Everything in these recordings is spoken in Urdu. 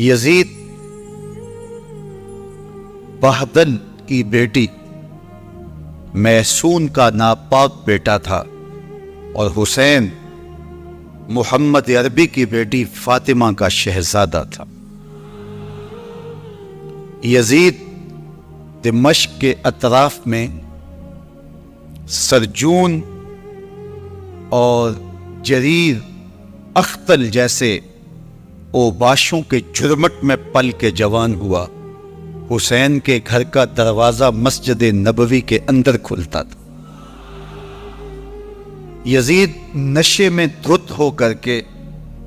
یزید بہدل کی بیٹی محسون کا ناپاک بیٹا تھا اور حسین محمد عربی کی بیٹی فاطمہ کا شہزادہ تھا۔ یزید دمشق کے اطراف میں سرجون اور جریر اختل جیسے اوباشوں کے جھرمٹ میں پل کے جوان ہوا۔ حسین کے گھر کا دروازہ مسجد نبوی کے اندر کھلتا تھا۔ یزید نشے میں دھت ہو کر کے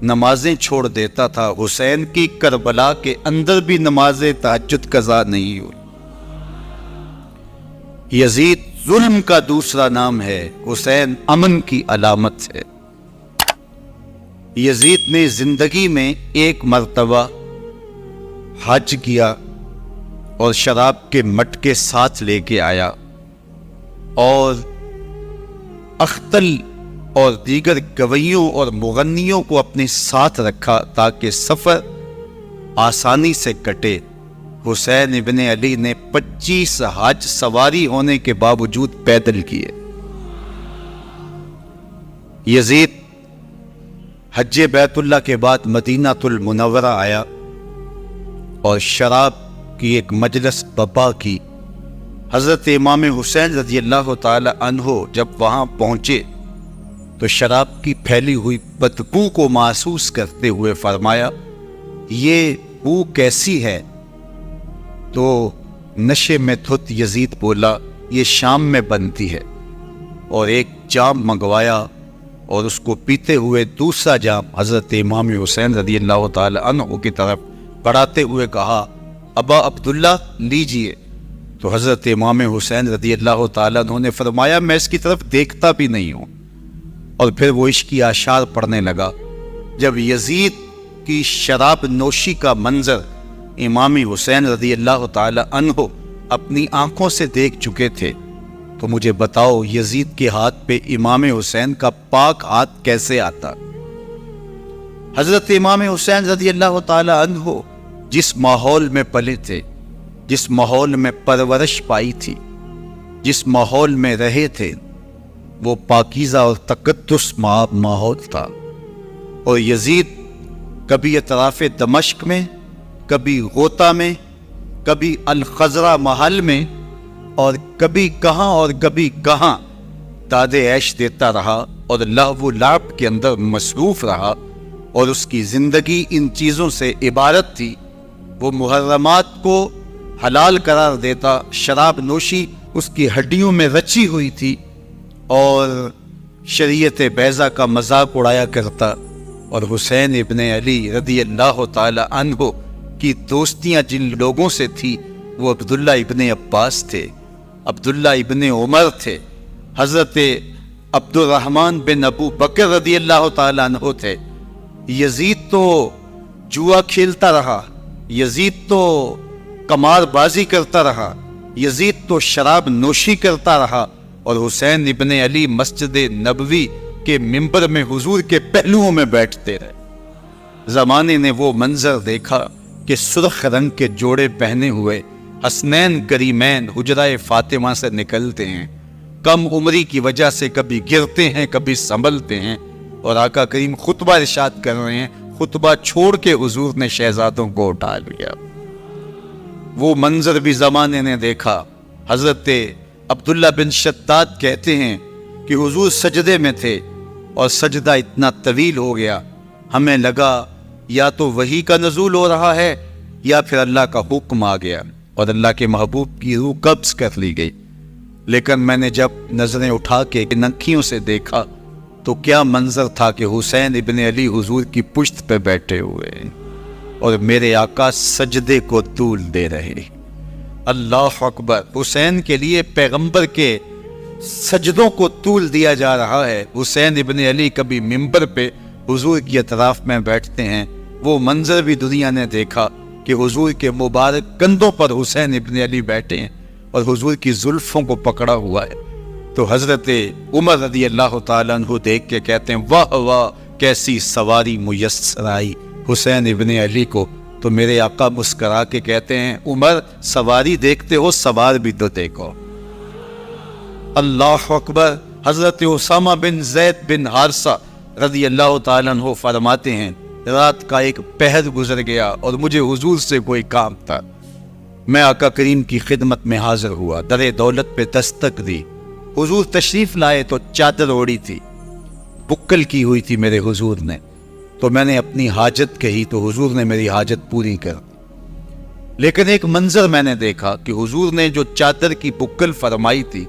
نمازیں چھوڑ دیتا تھا۔ حسین کی کربلا کے اندر بھی نماز تہجد قضا نہیں ہوئی۔ یزید ظلم کا دوسرا نام ہے، حسین امن کی علامت ہے۔ یزید نے زندگی میں ایک مرتبہ حج کیا اور شراب کے مٹکے ساتھ لے کے آیا اور اختل اور دیگر گویوں اور مغنیوں کو اپنے ساتھ رکھا تاکہ سفر آسانی سے کٹے۔ حسین ابن علی نے 25 حج سواری ہونے کے باوجود پیدل کیے۔ یزید حج بیت اللہ کے بعد مدینہ المنورہ آیا اور شراب کی ایک مجلس برپا کی۔ حضرت امام حسین رضی اللہ تعالی عنہ جب وہاں پہنچے تو شراب کی پھیلی ہوئی بدبو کو محسوس کرتے ہوئے فرمایا، یہ بو کیسی ہے؟ تو نشے میں دھت یزید بولا، یہ شام میں بنتی ہے، اور ایک جام منگوایا اور اس کو پیتے ہوئے دوسرا جام حضرت امام حسین رضی اللہ تعالی عنہ کی طرف بڑھاتے ہوئے کہا، ابا عبداللہ لیجئے۔ تو حضرت امام حسین رضی اللہ تعالیٰ عنہ نے فرمایا، میں اس کی طرف دیکھتا بھی نہیں ہوں، اور پھر وہ عشقی اشعار پڑھنے لگا۔ جب یزید کی شراب نوشی کا منظر امام حسین رضی اللہ تعالیٰ عنہ اپنی آنکھوں سے دیکھ چکے تھے تو مجھے بتاؤ یزید کے ہاتھ پہ امام حسین کا پاک ہاتھ کیسے آتا؟ حضرت امام حسین رضی اللہ تعالیٰ عنہ جس ماحول میں پلے تھے، جس ماحول میں پرورش پائی تھی، جس ماحول میں رہے تھے، وہ پاکیزہ اور تقدس ماحول تھا۔ اور یزید کبھی اطراف دمشق میں، کبھی غوطہ میں، کبھی الخزرہ محل میں، اور کبھی کہاں اور کبھی کہاں داد عیش دیتا رہا اور لہو و لعب کے اندر مصروف رہا، اور اس کی زندگی ان چیزوں سے عبارت تھی۔ وہ محرمات کو حلال قرار دیتا، شراب نوشی اس کی ہڈیوں میں رچی ہوئی تھی، اور شریعت بیضا کا مذاق اڑایا کرتا۔ اور حسین ابن علی رضی اللہ تعالی عنہ کی دوستیاں جن لوگوں سے تھی وہ عبداللہ ابن عباس تھے، عبداللہ ابن عمر تھے، حضرت عبد الرحمن بن ابو بکر رضی اللہ تعالی عنہ تھے۔ یزید تو جوا کھیلتا رہا، یزید تو قمار بازی کرتا رہا، یزید تو شراب نوشی کرتا رہا، اور حسین ابن علی مسجد نبوی کے منبر میں حضور کے پہلوؤں میں بیٹھتے رہے۔ زمانے نے وہ منظر دیکھا کہ سرخ رنگ کے جوڑے پہنے ہوئے حسنین کریمین حجرہ فاطمہ سے نکلتے ہیں، کم عمری کی وجہ سے کبھی گرتے ہیں کبھی سنبھلتے ہیں، اور آقا کریم خطبہ ارشاد کر رہے ہیں، خطبہ چھوڑ کے حضور نے شہزادوں کو اٹھا لیا۔ وہ منظر بھی زمانے نے دیکھا۔ حضرت عبداللہ بن شداد کہتے ہیں کہ حضور سجدے میں تھے اور سجدہ اتنا طویل ہو گیا، ہمیں لگا یا تو وحی کا نزول ہو رہا ہے یا پھر اللہ کا حکم آ گیا اور اللہ کے محبوب کی روح قبض کر لی گئی۔ لیکن میں نے جب نظریں اٹھا کے نکھیوں سے دیکھا تو کیا منظر تھا کہ حسین ابن علی حضور کی پشت پہ بیٹھے ہوئے اور میرے آقا سجدے کو طول دے رہے۔ اللہ اکبر! حسین کے لیے پیغمبر کے سجدوں کو طول دیا جا رہا ہے۔ حسین ابن علی کبھی منبر پہ حضور کی اطراف میں بیٹھتے ہیں۔ وہ منظر بھی دنیا نے دیکھا کہ حضور کے مبارک کندھوں پر حسین ابن علی بیٹھے ہیں اور حضور کی زلفوں کو پکڑا ہوا ہے۔ تو حضرت عمر رضی اللہ تعالیٰ عنہ دیکھ کے کہتے ہیں، واہ واہ کیسی سواری میسر آئی حسین ابن علی کو تو میرے آقا مسکرا کے کہتے ہیں عمر سواری دیکھتے ہو سوار بھی تو دیکھو. اللہ اکبر. حضرت اسامہ بن زید بن حارثہ رضی اللہ تعالیٰ عنہ فرماتے ہیں رات کا ایک پہر گزر گیا اور مجھے حضور سے کوئی کام تھا. میں آقا کریم کی خدمت میں حاضر ہوا, در دولت پہ دستک دی. حضور تشریف لائے تو چادر اوڑی تھی, بکل کی ہوئی تھی میرے حضور نے. تو میں نے اپنی حاجت کہی تو حضور نے میری حاجت پوری کر دی. لیکن ایک منظر میں نے دیکھا کہ حضور نے جو چادر کی بکل فرمائی تھی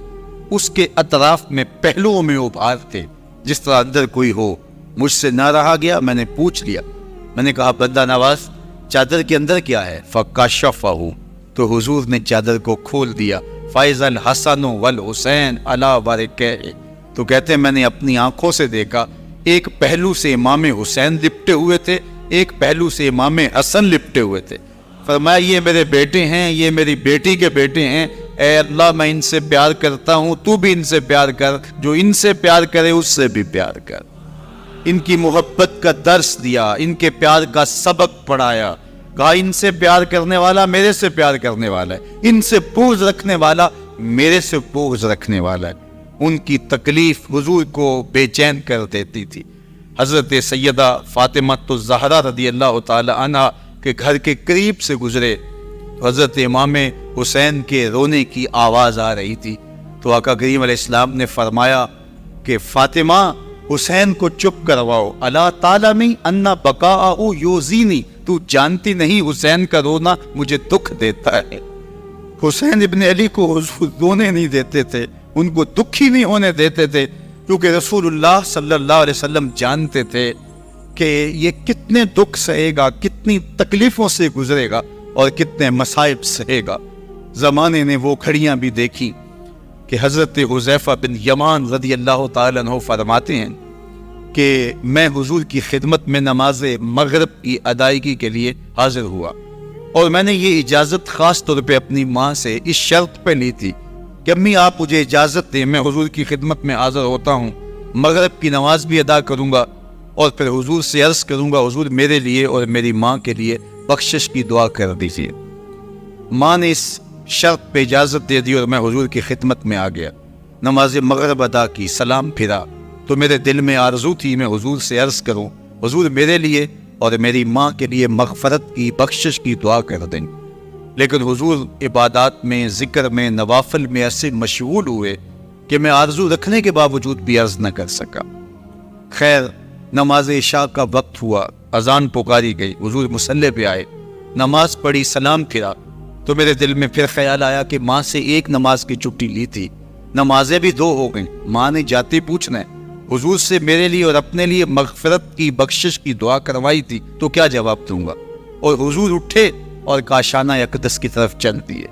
اس کے اطراف میں پہلوؤں میں ابھار تھے جس طرح اندر کوئی ہو. مجھ سے نہ رہا گیا, میں نے پوچھ لیا. میں نے کہا بندہ نواز چادر کے اندر کیا ہے؟ فکشفہ. تو حضور نے چادر کو کھول دیا. فائز الحسن والحسین علی ورکہ. تو کہتے ہیں میں نے اپنی آنکھوں سے دیکھا ایک پہلو سے امام حسین لپٹے ہوئے تھے, ایک پہلو سے امام حسن لپٹے ہوئے تھے. فرمایا یہ میرے بیٹے ہیں, یہ میری بیٹی کے بیٹے ہیں. اے اللہ میں ان سے پیار کرتا ہوں, تو بھی ان سے پیار کر. جو ان سے پیار کرے اس سے بھی پیار کر. ان کی محبت کا درس دیا, ان کے پیار کا سبق پڑھایا. کہا ان سے پیار کرنے والا میرے سے پیار کرنے والا ہے, ان سے بغض رکھنے والا میرے سے بغض رکھنے والا ہے. ان کی تکلیف حضور کو بے چین کر دیتی تھی. حضرت سیدہ فاطمہ الزہرا رضی اللہ تعالی عنہ کے گھر کے قریب سے گزرے, حضرت امام حسین کے رونے کی آواز آ رہی تھی. تو آقا کریم علیہ السلام نے فرمایا کہ فاطمہ حسین کو چپ کرواؤ. الا تعلمی ان بقاءہ یؤذینی. تو جانتی نہیں حسین کا رونا مجھے دکھ دیتا ہے. حسین ابن علی کو حضور رونے نہیں دیتے تھے, ان کو دکھی نہیں ہونے دیتے تھے, کیونکہ رسول اللہ صلی اللہ علیہ وسلم جانتے تھے کہ یہ کتنے دکھ سہے گا, کتنی تکلیفوں سے گزرے گا اور کتنے مصائب سہے گا. زمانے نے وہ گھڑیاں بھی دیکھی کہ حضرت حذیفہ بن یمان رضی اللہ تعالیٰ عنہ فرماتے ہیں کہ میں حضور کی خدمت میں نماز مغرب کی ادائیگی کے لیے حاضر ہوا, اور میں نے یہ اجازت خاص طور پہ اپنی ماں سے اس شرط پہ لی تھی کہ امی آپ مجھے اجازت دیں, میں حضور کی خدمت میں حاضر ہوتا ہوں, مغرب کی نماز بھی ادا کروں گا اور پھر حضور سے عرض کروں گا حضور میرے لیے اور میری ماں کے لیے بخشش کی دعا کر دیجیے. ماں نے اس شرط پہ اجازت دے دی اور میں حضور کی خدمت میں آ گیا. نماز مغرب ادا کی, سلام پھرا تو میرے دل میں آرزو تھی میں حضور سے عرض کروں حضور میرے لیے اور میری ماں کے لیے مغفرت کی بخشش کی دعا کر دیں. لیکن حضور عبادات میں, ذکر میں, نوافل میں ایسے مشغول ہوئے کہ میں آرزو رکھنے کے باوجود بھی عرض نہ کر سکا. خیر نماز عشاء کا وقت ہوا, اذان پکاری گئی, حضور مصلی پہ آئے, نماز پڑھی, سلام پھرا تو میرے دل میں پھر خیال آیا کہ ماں سے ایک نماز کی چھٹی لی تھی, نمازیں بھی 2 ہو گئیں. ماں نے جاتے پوچھنا ہے حضور سے میرے لیے اور اپنے لیے مغفرت کی بخشش کی دعا کروائی تھی تو کیا جواب دوں گا. اور حضور اٹھے اور کاشانہ اقدس کی طرف چل دیے.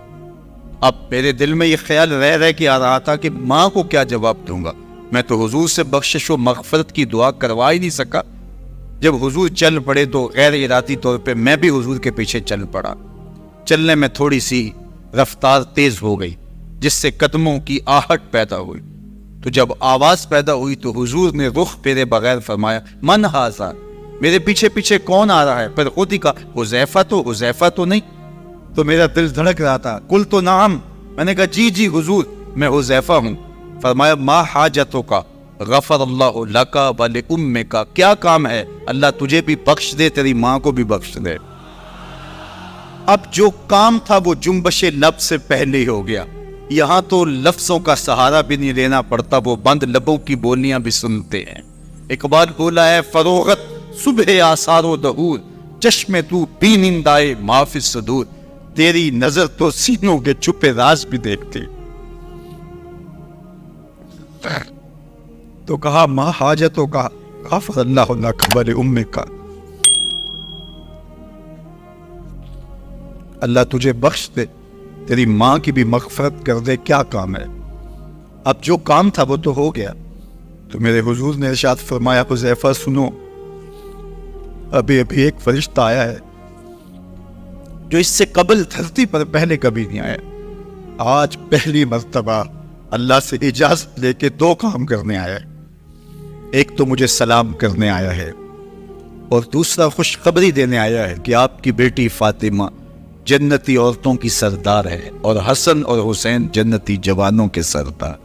اب میرے دل میں یہ خیال رہ کے آ رہا تھا کہ ماں کو کیا جواب دوں گا, میں تو حضور سے بخشش و مغفرت کی دعا کروا ہی نہیں سکا. جب حضور چل پڑے تو غیر ارادی طور پہ میں بھی حضور کے پیچھے چل پڑا. چلنے میں تھوڑی سی رفتار تیز ہو گئی جس سے قدموں کی آہٹ پیدا ہوئی. تو جب آواز پیدا ہوئی تو حضور نے رخ پھیرے بغیر فرمایا من ھذا, میرے پیچھے پیچھے کون آ رہا ہے؟ پھر خود ہی کہا حذیفہ تو نہیں. تو میرا دل دھڑک رہا تھا. قلت نعم, میں نے کہا جی حضور میں حذیفہ ہوں. فرمایا ما حاجتک غفر اللہ لک ولامک, کیا کام ہے اللہ تجھے بھی بخش دے تیری ماں کو بھی بخش دے. اب جو کام تھا وہ جنبش لب سے پہلے ہی ہو گیا. یہاں تو لفظوں کا سہارا بھی نہیں لینا پڑتا, وہ بند لبوں کی بولیاں بھی سنتے ہیں. اقبال بولا ہے فروغت صبح آثار و دہور, چشم تو بینندائے ما فی الصدور, تیری نظر تو سینوں کے چھپے راز بھی دیکھتے. تو کہا ما حاجتوں کا غفر اللہ لک ولامک, اللہ تجھے بخش دے تیری ماں کی بھی مغفرت کر دے, کیا کام ہے. اب جو کام تھا وہ تو ہو گیا. تو میرے حضور نے ارشاد فرمایا حذیفہ سنو, ابھی ایک فرشتہ آیا ہے جو اس سے قبل دھرتی پر پہلے کبھی نہیں آیا. آج پہلی مرتبہ اللہ سے اجازت لے کے 2 کام کرنے آیا ہے. ایک تو مجھے سلام کرنے آیا ہے, اور دوسرا خوشخبری دینے آیا ہے کہ آپ کی بیٹی فاطمہ جنتی عورتوں کی سردار ہے اور حسن اور حسین جنتی جوانوں کے سردار۔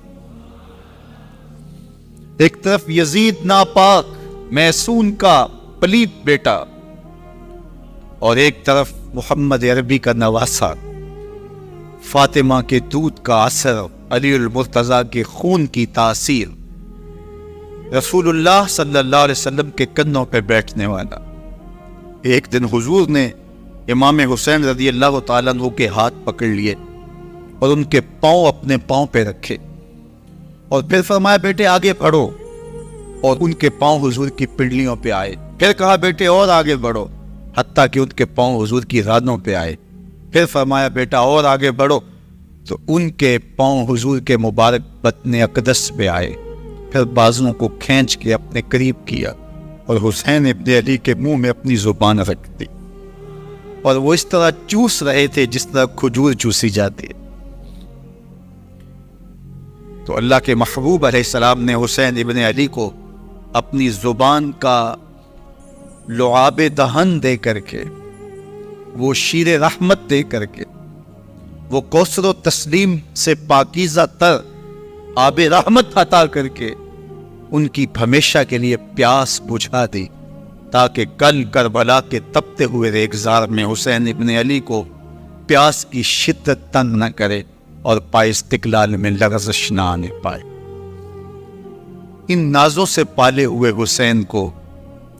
ایک طرف یزید ناپاک محسون کا پلیت بیٹا، اور ایک طرف محمد عربی کا نواسا، فاطمہ کے دودھ کا اثر، علی المرتضیٰ کے خون کی تاثیر، رسول اللہ صلی اللہ علیہ وسلم کے کنوں پہ بیٹھنے والا۔ ایک دن حضور نے امام حسین رضی اللہ تعالیٰ عنہ کے ہاتھ پکڑ لیے اور ان کے پاؤں اپنے پاؤں پہ رکھے، اور پھر فرمایا بیٹے آگے بڑھو، اور ان کے پاؤں حضور کی پنڈلیوں پہ آئے۔ پھر کہا بیٹے اور آگے بڑھو، حتیٰ کہ ان کے پاؤں حضور کی رانوں پہ آئے۔ پھر فرمایا بیٹا اور آگے بڑھو، تو ان کے پاؤں حضور کے مبارک بطن اقدس پہ آئے۔ پھر بازوؤں کو کھینچ کے اپنے قریب کیا اور حسین ابن علی کے منہ میں اپنی زبان رکھ دی، اور وہ اس طرح چوس رہے تھے جس طرح کھجور چوسی جاتی ہے۔ تو اللہ کے محبوب علیہ السلام نے حسین ابن علی کو اپنی زبان کا لعاب دہن دے کر کے، وہ شیر رحمت دے کر کے، وہ کوثر و تسلیم سے پاکیزہ تر آب رحمت عطا کر کے ان کی ہمیشہ کے لیے پیاس بجھا دی، تاکہ کل کربلا کے تپتے ہوئے ریگزار میں حسین ابن علی کو پیاس کی شدت تنگ نہ کرے اور پائے استقلال میں لغزش نہ آنے پائے۔ ان نازوں سے پالے ہوئے حسین کو،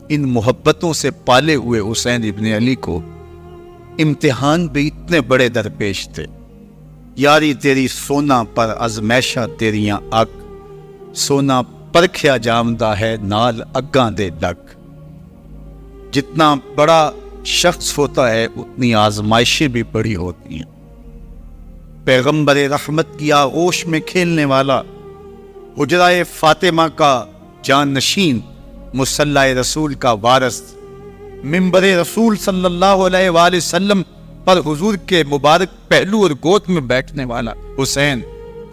ان محبتوں سے پالے ہوئے حسین ابن علی کو امتحان بھی اتنے بڑے درپیش تھے۔ یاری تیری سونا پر ازمیشہ تیریاں اگ، سونا پرکھیا جامدہ ہے نال اگاں دے لگ۔ جتنا بڑا شخص ہوتا ہے اتنی آزمائشیں بھی بڑی ہوتی ہیں۔ پیغمبر رحمت کی آغوش میں کھیلنے والا، حجرہ فاطمہ کا جانشین، مصلی رسول کا وارث، منبر رسول صلی اللہ علیہ وآلہ وسلم پر حضور کے مبارک پہلو اور گود میں بیٹھنے والا حسین،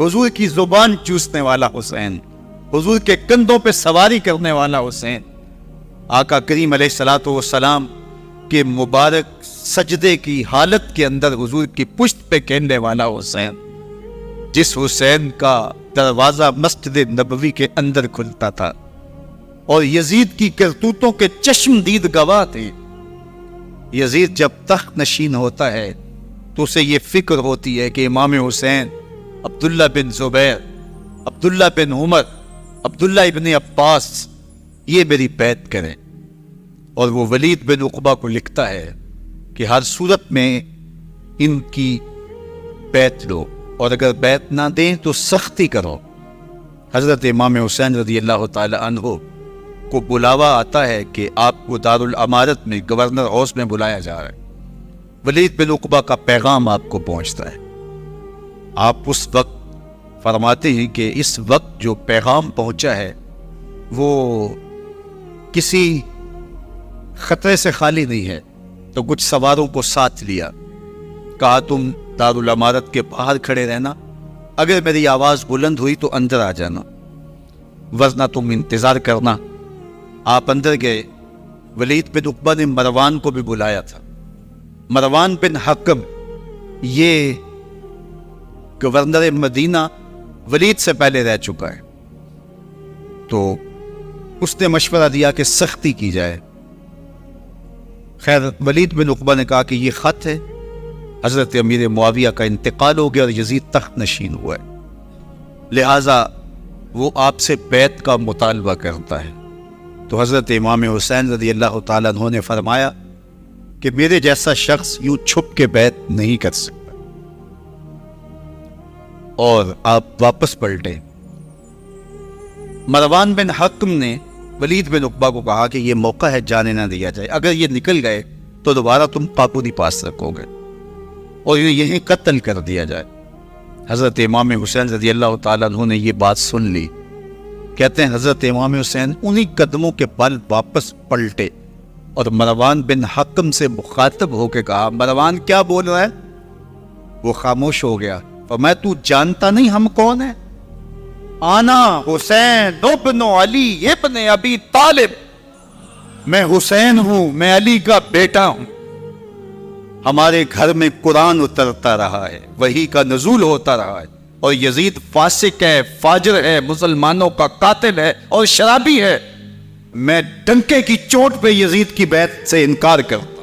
حضور کی زبان چوسنے والا حسین، حضور کے کندھوں پہ سواری کرنے والا حسین، آقا کریم علیہ الصلوۃ والسلام کے مبارک سجدے کی حالت کے اندر حضور کی پشت پہ کھیلنے والا حسین، جس حسین کا دروازہ مسجد نبوی کے اندر کھلتا تھا اور یزید کی کرتوتوں کے چشمدید گواہ تھے۔ یزید جب تخت نشین ہوتا ہے تو اسے یہ فکر ہوتی ہے کہ امام حسین، عبداللہ بن زبیر، عبداللہ بن عمر، عبداللہ ابن عباس یہ میری بیعت کریں، اور وہ ولید بن عقبہ کو لکھتا ہے کہ ہر صورت میں ان کی بیعت لو، اور اگر بیعت نہ دیں تو سختی کرو۔ حضرت امام حسین رضی اللہ تعالی عنہ کو بلاوا آتا ہے کہ آپ کو دارالامارت میں گورنر ہاؤس میں بلایا جا رہا ہے۔ ولید بن عقبہ کا پیغام آپ کو پہنچتا ہے۔ آپ اس وقت فرماتے ہیں کہ اس وقت جو پیغام پہنچا ہے وہ کسی خطرے سے خالی نہیں ہے، تو کچھ سواروں کو ساتھ لیا، کہا تم دارالامارت کے باہر کھڑے رہنا، اگر میری آواز بلند ہوئی تو اندر آ جانا، ورنہ تم انتظار کرنا۔ آپ اندر گئے۔ ولید بن عقبہ نے مروان کو بھی بلایا تھا۔ مروان بن حکم یہ گورنر مدینہ ولید سے پہلے رہ چکا ہے، تو اس نے مشورہ دیا کہ سختی کی جائے۔ خیر ولید بن عقبہ نے کہا کہ یہ خط ہے، حضرت امیر معاویہ کا انتقال ہو گیا اور یزید تخت نشین ہوا ہے، لہٰذا وہ آپ سے بیعت کا مطالبہ کرتا ہے۔ تو حضرت امام حسین رضی اللہ تعالیٰ عنہ نے فرمایا کہ میرے جیسا شخص یوں چھپ کے بیعت نہیں کر سکتا، اور آپ واپس پلٹے۔ مروان بن حکم نے ولید بن عقبہ کو کہا کہ یہ موقع ہے جانے نہ دیا جائے، اگر یہ نکل گئے تو دوبارہ تم قابو نہیں پا سکو گے اور یہیں قتل کر دیا جائے۔ حضرت امام حسین رضی اللہ تعالیٰ عنہ نے یہ بات سن لی۔ کہتے ہیں حضرت امام حسین انہی قدموں کے بل واپس پلٹے اور مروان بن حکم سے مخاطب ہو کے کہا، مروان کیا بول رہا ہے؟ وہ خاموش ہو گیا۔ فرمایا تو جانتا نہیں ہم کون ہیں؟ آنا حسین ابن علی ابن ابی طالب، میں حسین ہوں، میں علی کا بیٹا ہوں۔ ہمارے گھر میں قرآن اترتا رہا ہے، وحی کا نزول ہوتا رہا ہے، اور یزید فاسق ہے، فاجر ہے، مسلمانوں کا قاتل ہے اور شرابی ہے۔ میں ڈنکے کی چوٹ پہ یزید کی بیعت سے انکار کرتا ہوں۔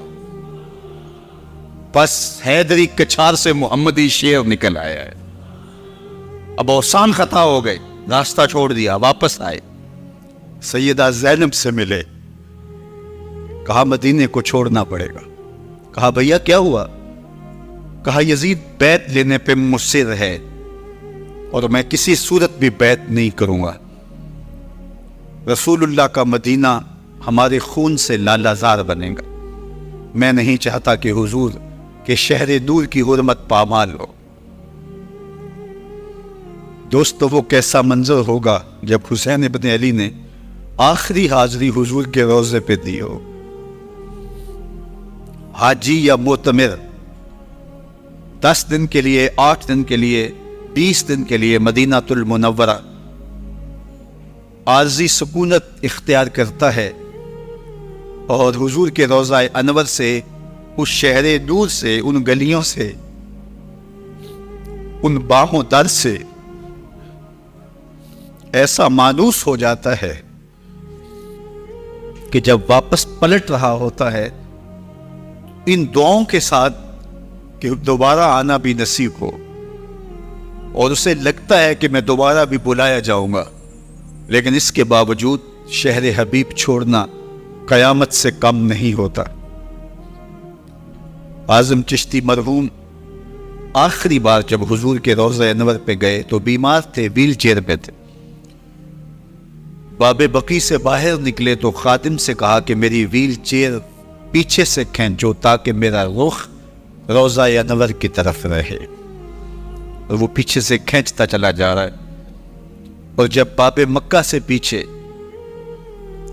بس حیدری کچھار سے محمدی شیر نکل آیا ہے۔ اب اوسان خطا ہو گئے، راستہ چھوڑ دیا، واپس آئے، سیدہ زینب سے ملے، کہا مدینے کو چھوڑنا پڑے گا۔ کہا بھیا کیا ہوا؟ کہا یزید بیعت لینے پہ مصر ہے اور میں کسی صورت بھی بیعت نہیں کروں گا۔ رسول اللہ کا مدینہ ہمارے خون سے لالازار بنے گا۔ میں نہیں چاہتا کہ حضور کے شہر نور کی حرمت پامال ہو۔ دوستو وہ کیسا منظر ہوگا جب حسین ابن علی نے آخری حاضری حضور کے روضے پہ دی ہو۔ حاجی یا معتمر 10 دن کے لیے، 8 دن کے لیے، 20 دن کے لیے مدینہ المنورہ عارضی سکونت اختیار کرتا ہے، اور حضور کے روضہ انور سے، اس شہر نور سے، ان گلیوں سے، ان باہوں در سے ایسا مانوس ہو جاتا ہے کہ جب واپس پلٹ رہا ہوتا ہے ان دعاؤں کے ساتھ کہ دوبارہ آنا بھی نصیب ہو، اور اسے لگتا ہے کہ میں دوبارہ بھی بلایا جاؤں گا، لیکن اس کے باوجود شہر حبیب چھوڑنا قیامت سے کم نہیں ہوتا۔ اعظم چشتی مرحوم آخری بار جب حضور کے روضہ انور پہ گئے تو بیمار تھے، ویل چیئر پہ تھے۔ باب بقی سے باہر نکلے تو خادم سے کہا کہ میری ویل چیئر پیچھے سے کھینچو تاکہ میرا رخ روضہ انور کی طرف رہے، اور وہ پیچھے سے کھینچتا چلا جا رہا ہے۔ اور جب باب مکہ سے پیچھے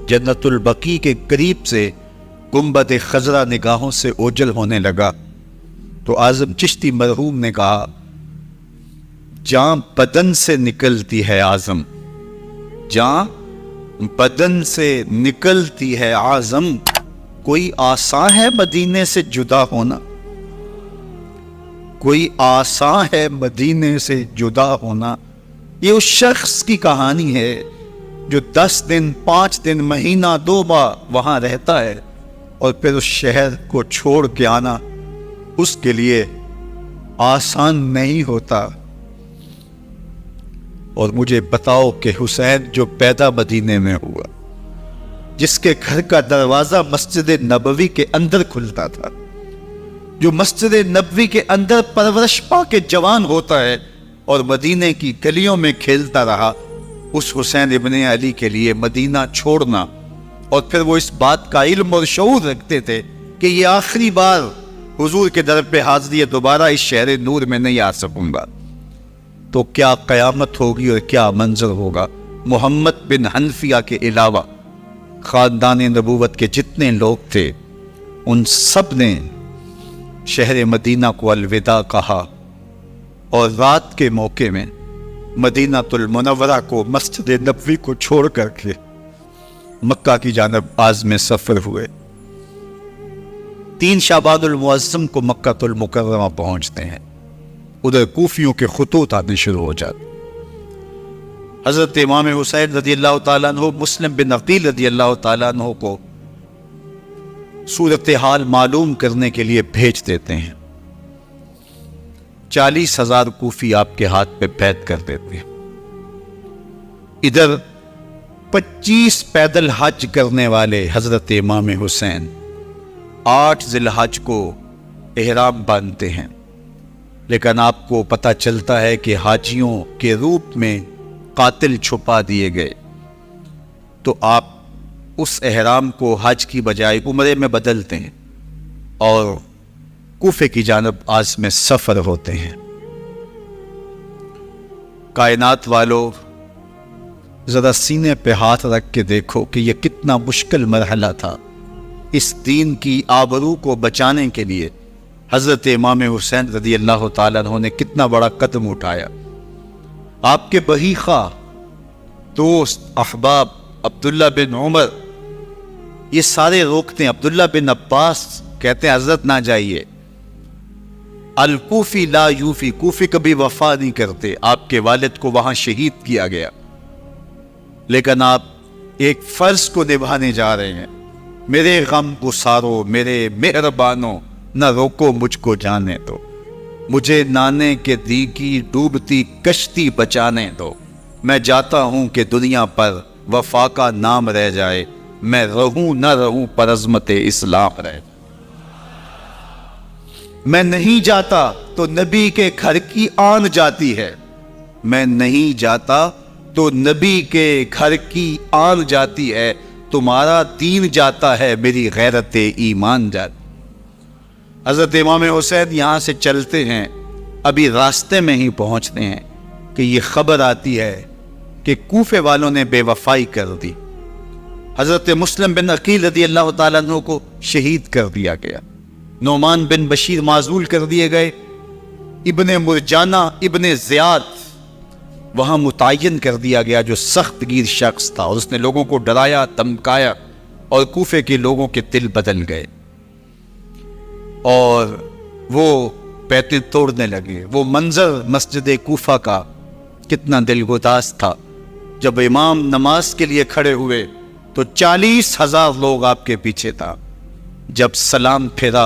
جنت البقیع کے قریب سے گنبد خضرا نگاہوں سے اوجل ہونے لگا تو اعظم چشتی مرحوم نے کہا جان بدن سے نکلتی ہے اعظم، جان بدن سے نکلتی ہے اعظم، کوئی آسان ہے مدینے سے جدا ہونا، کوئی آسان ہے مدینے سے جدا ہونا۔ یہ اس شخص کی کہانی ہے جو 10 دن، 5 دن، مہینہ، 2 ماہ وہاں رہتا ہے اور پھر اس شہر کو چھوڑ کے آنا اس کے لیے آسان نہیں ہوتا۔ اور مجھے بتاؤ کہ حسین جو پیدا مدینے میں ہوا، جس کے گھر کا دروازہ مسجد نبوی کے اندر کھلتا تھا، جو مسجد نبوی کے اندر پرورش پا کے جوان ہوتا ہے اور مدینے کی گلیوں میں کھیلتا رہا، اس حسین ابن علی کے لیے مدینہ چھوڑنا، اور پھر وہ اس بات کا علم اور شعور رکھتے تھے کہ یہ آخری بار حضور کے در پہ حاضری ہے، دوبارہ اس شہر نور میں نہیں آ سکوں گا، تو کیا قیامت ہوگی اور کیا منظر ہوگا۔ محمد بن حنفیہ کے علاوہ خاندان نبوت کے جتنے لوگ تھے ان سب نے شہر مدینہ کو الوداع کہا، اور رات کے موقع میں مدینہ المنورہ کو، مسجد نبوی کو چھوڑ کر کے مکہ کی جانب عازم سفر ہوئے۔ 3 شعبان المعظم کو مکہ المکرمہ پہنچتے ہیں، ادھر کوفیوں کے خطوط آنے شروع ہو جاتے۔ حضرت امام حسین رضی اللہ تعالیٰ عنہ مسلم بن عقیل رضی اللہ تعالیٰ عنہ کو صورتحال معلوم کرنے کے لیے بھیج دیتے ہیں۔ 40,000 کوفی آپ کے ہاتھ پہ بیعت کر دیتے ہیں۔ ادھر 25 پیدل حج کرنے والے حضرت امام حسین 8 ذی الحج کو احرام باندھتے ہیں، لیکن آپ کو پتہ چلتا ہے کہ حاجیوں کے روپ میں قاتل چھپا دیے گئے، تو آپ اس احرام کو حج کی بجائے عمرے میں بدلتے ہیں اور کوفے کی جانب عازم سفر ہوتے ہیں۔ کائنات والو ذرا سینے پہ ہاتھ رکھ کے دیکھو کہ یہ کتنا مشکل مرحلہ تھا۔ اس دین کی آبرو کو بچانے کے لیے حضرت امام حسین رضی اللہ تعالیٰ عنہ نے کتنا بڑا قدم اٹھایا۔ آپ کے بہی خواہ، دوست، احباب عبداللہ بن عمر یہ سارے روکتے ہیں. عبداللہ بن عباس کہتے ہیں حضرت نہ جائیے. الکوفی لا یوفی، کوفی کبھی وفا نہیں کرتے. آپ کے والد کو وہاں شہید کیا گیا، لیکن آپ ایک فرض کو نبھانے جا رہے ہیں. میرے غم گسارو میرے مہربانو، نہ روکو مجھ کو جانے دو. مجھے نانے کے دی کی ڈوبتی کشتی بچانے دو. میں جاتا ہوں کہ دنیا پر وفا کا نام رہ جائے. میں رہوں نہ رہوں پر عظمت اسلام رہ. میں نہیں جاتا تو نبی کے گھر کی آن جاتی ہے. میں نہیں جاتا تو نبی کے گھر کی آن جاتی ہے. تمہارا دین جاتا ہے، میری غیرت ایمان جاتی. حضرت امام حسین یہاں سے چلتے ہیں، ابھی راستے میں ہی پہنچتے ہیں کہ یہ خبر آتی ہے کہ کوفے والوں نے بے وفائی کر دی. حضرت مسلم بن عقیل رضی اللہ تعالیٰ عنہ کو شہید کر دیا گیا. نعمان بن بشیر معزول کر دیے گئے. ابن مرجانہ ابن زیاد وہاں متعین کر دیا گیا، جو سخت گیر شخص تھا، اور اس نے لوگوں کو ڈرایا دھمکایا، اور کوفے کے لوگوں کے دل بدل گئے اور وہ بیتیں توڑنے لگے. وہ منظر مسجد کوفہ کا کتنا دلگداز تھا. جب امام نماز کے لیے کھڑے ہوئے تو 40,000 لوگ آپ کے پیچھے تھا. جب سلام پھیرا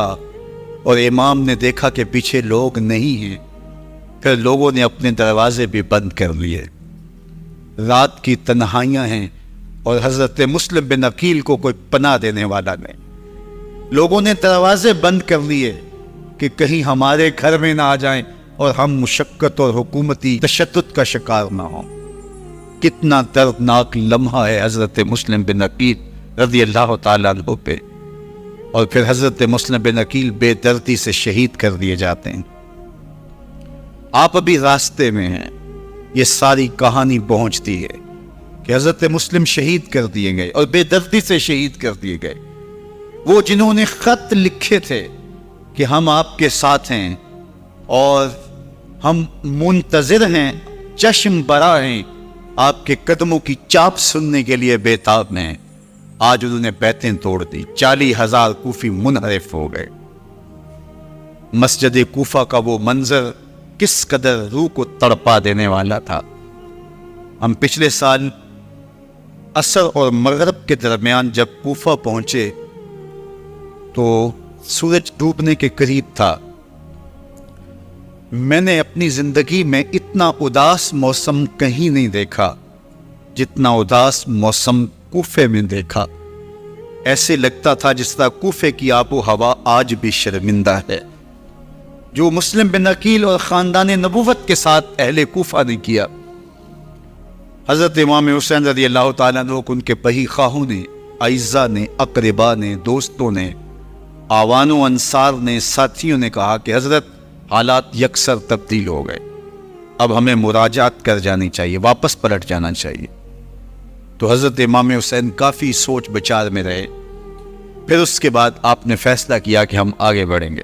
اور امام نے دیکھا کہ پیچھے لوگ نہیں ہیں، پھر لوگوں نے اپنے دروازے بھی بند کر لیے. رات کی تنہائیاں ہیں اور حضرت مسلم بن عقیل کو کوئی پناہ دینے والا نہیں. لوگوں نے دروازے بند کر لیے کہ کہیں ہمارے گھر میں نہ آ جائیں اور ہم مشقت اور حکومتی تشدد کا شکار نہ ہوں. کتنا دردناک لمحہ ہے حضرت مسلم بن عقیل رضی اللہ تعالیٰ عنہ پہ. اور پھر حضرت مسلم بن عقیل بے دردی سے شہید کر دیے جاتے ہیں. آپ ابھی راستے میں ہیں، یہ ساری کہانی پہنچتی ہے کہ حضرت مسلم شہید کر دیے گئے اور بے دردی سے شہید کر دیے گئے. وہ جنہوں نے خط لکھے تھے کہ ہم آپ کے ساتھ ہیں اور ہم منتظر ہیں، چشم برا ہیں، آپ کے قدموں کی چاپ سننے کے لیے بےتاب ہیں، آج انہوں نے بیتیں توڑ دی. 40,000 کوفی منحرف ہو گئے. مسجد کوفہ کا وہ منظر کس قدر روح کو تڑپا دینے والا تھا. ہم پچھلے سال عصر اور مغرب کے درمیان جب کوفہ پہنچے تو سورج ڈوبنے کے قریب تھا. میں نے اپنی زندگی میں اتنا اداس موسم کہیں نہیں دیکھا جتنا اداس موسم کوفے میں دیکھا. ایسے لگتا تھا جس طرح کوفے کی آب و ہوا آج بھی شرمندہ ہے. جو مسلم بن عقیل اور خاندان نبوت کے ساتھ اہل کوفہ نے کیا. حضرت امام حسین رضی اللہ تعالیٰ عنہ کو ان کے بہی خواہوں نے، اعزاء نے، اقربا نے، دوستوں نے، آوان و انصار نے، ساتھیوں نے کہا کہ حضرت حالات یکسر تبدیل ہو گئے، اب ہمیں مراجعت کر جانی چاہیے، واپس پلٹ جانا چاہیے. تو حضرت امام حسین کافی سوچ بچار میں رہے. پھر اس کے بعد آپ نے فیصلہ کیا کہ ہم آگے بڑھیں گے.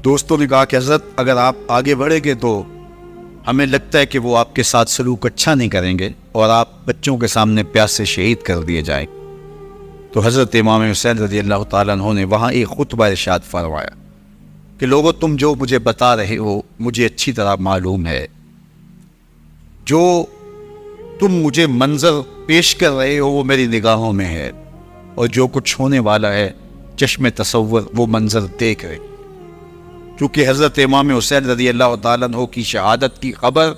دوستوں نے کہا کہ حضرت اگر آپ آگے بڑھیں گے تو ہمیں لگتا ہے کہ وہ آپ کے ساتھ سلوک اچھا نہیں کریں گے اور آپ بچوں کے سامنے پیاس سے شہید کر دیے جائیں. تو حضرت امام حسین رضی اللہ تعالیٰ عنہ نے وہاں ایک خطبہ ارشاد فرمایا کہ لوگوں تم جو مجھے بتا رہے ہو مجھے اچھی طرح معلوم ہے. جو تم مجھے منظر پیش کر رہے ہو وہ میری نگاہوں میں ہے، اور جو کچھ ہونے والا ہے چشم تصور وہ منظر دیکھ رہے. کیونکہ حضرت امام حسین رضی اللہ تعالیٰ عنہ کی شہادت کی خبر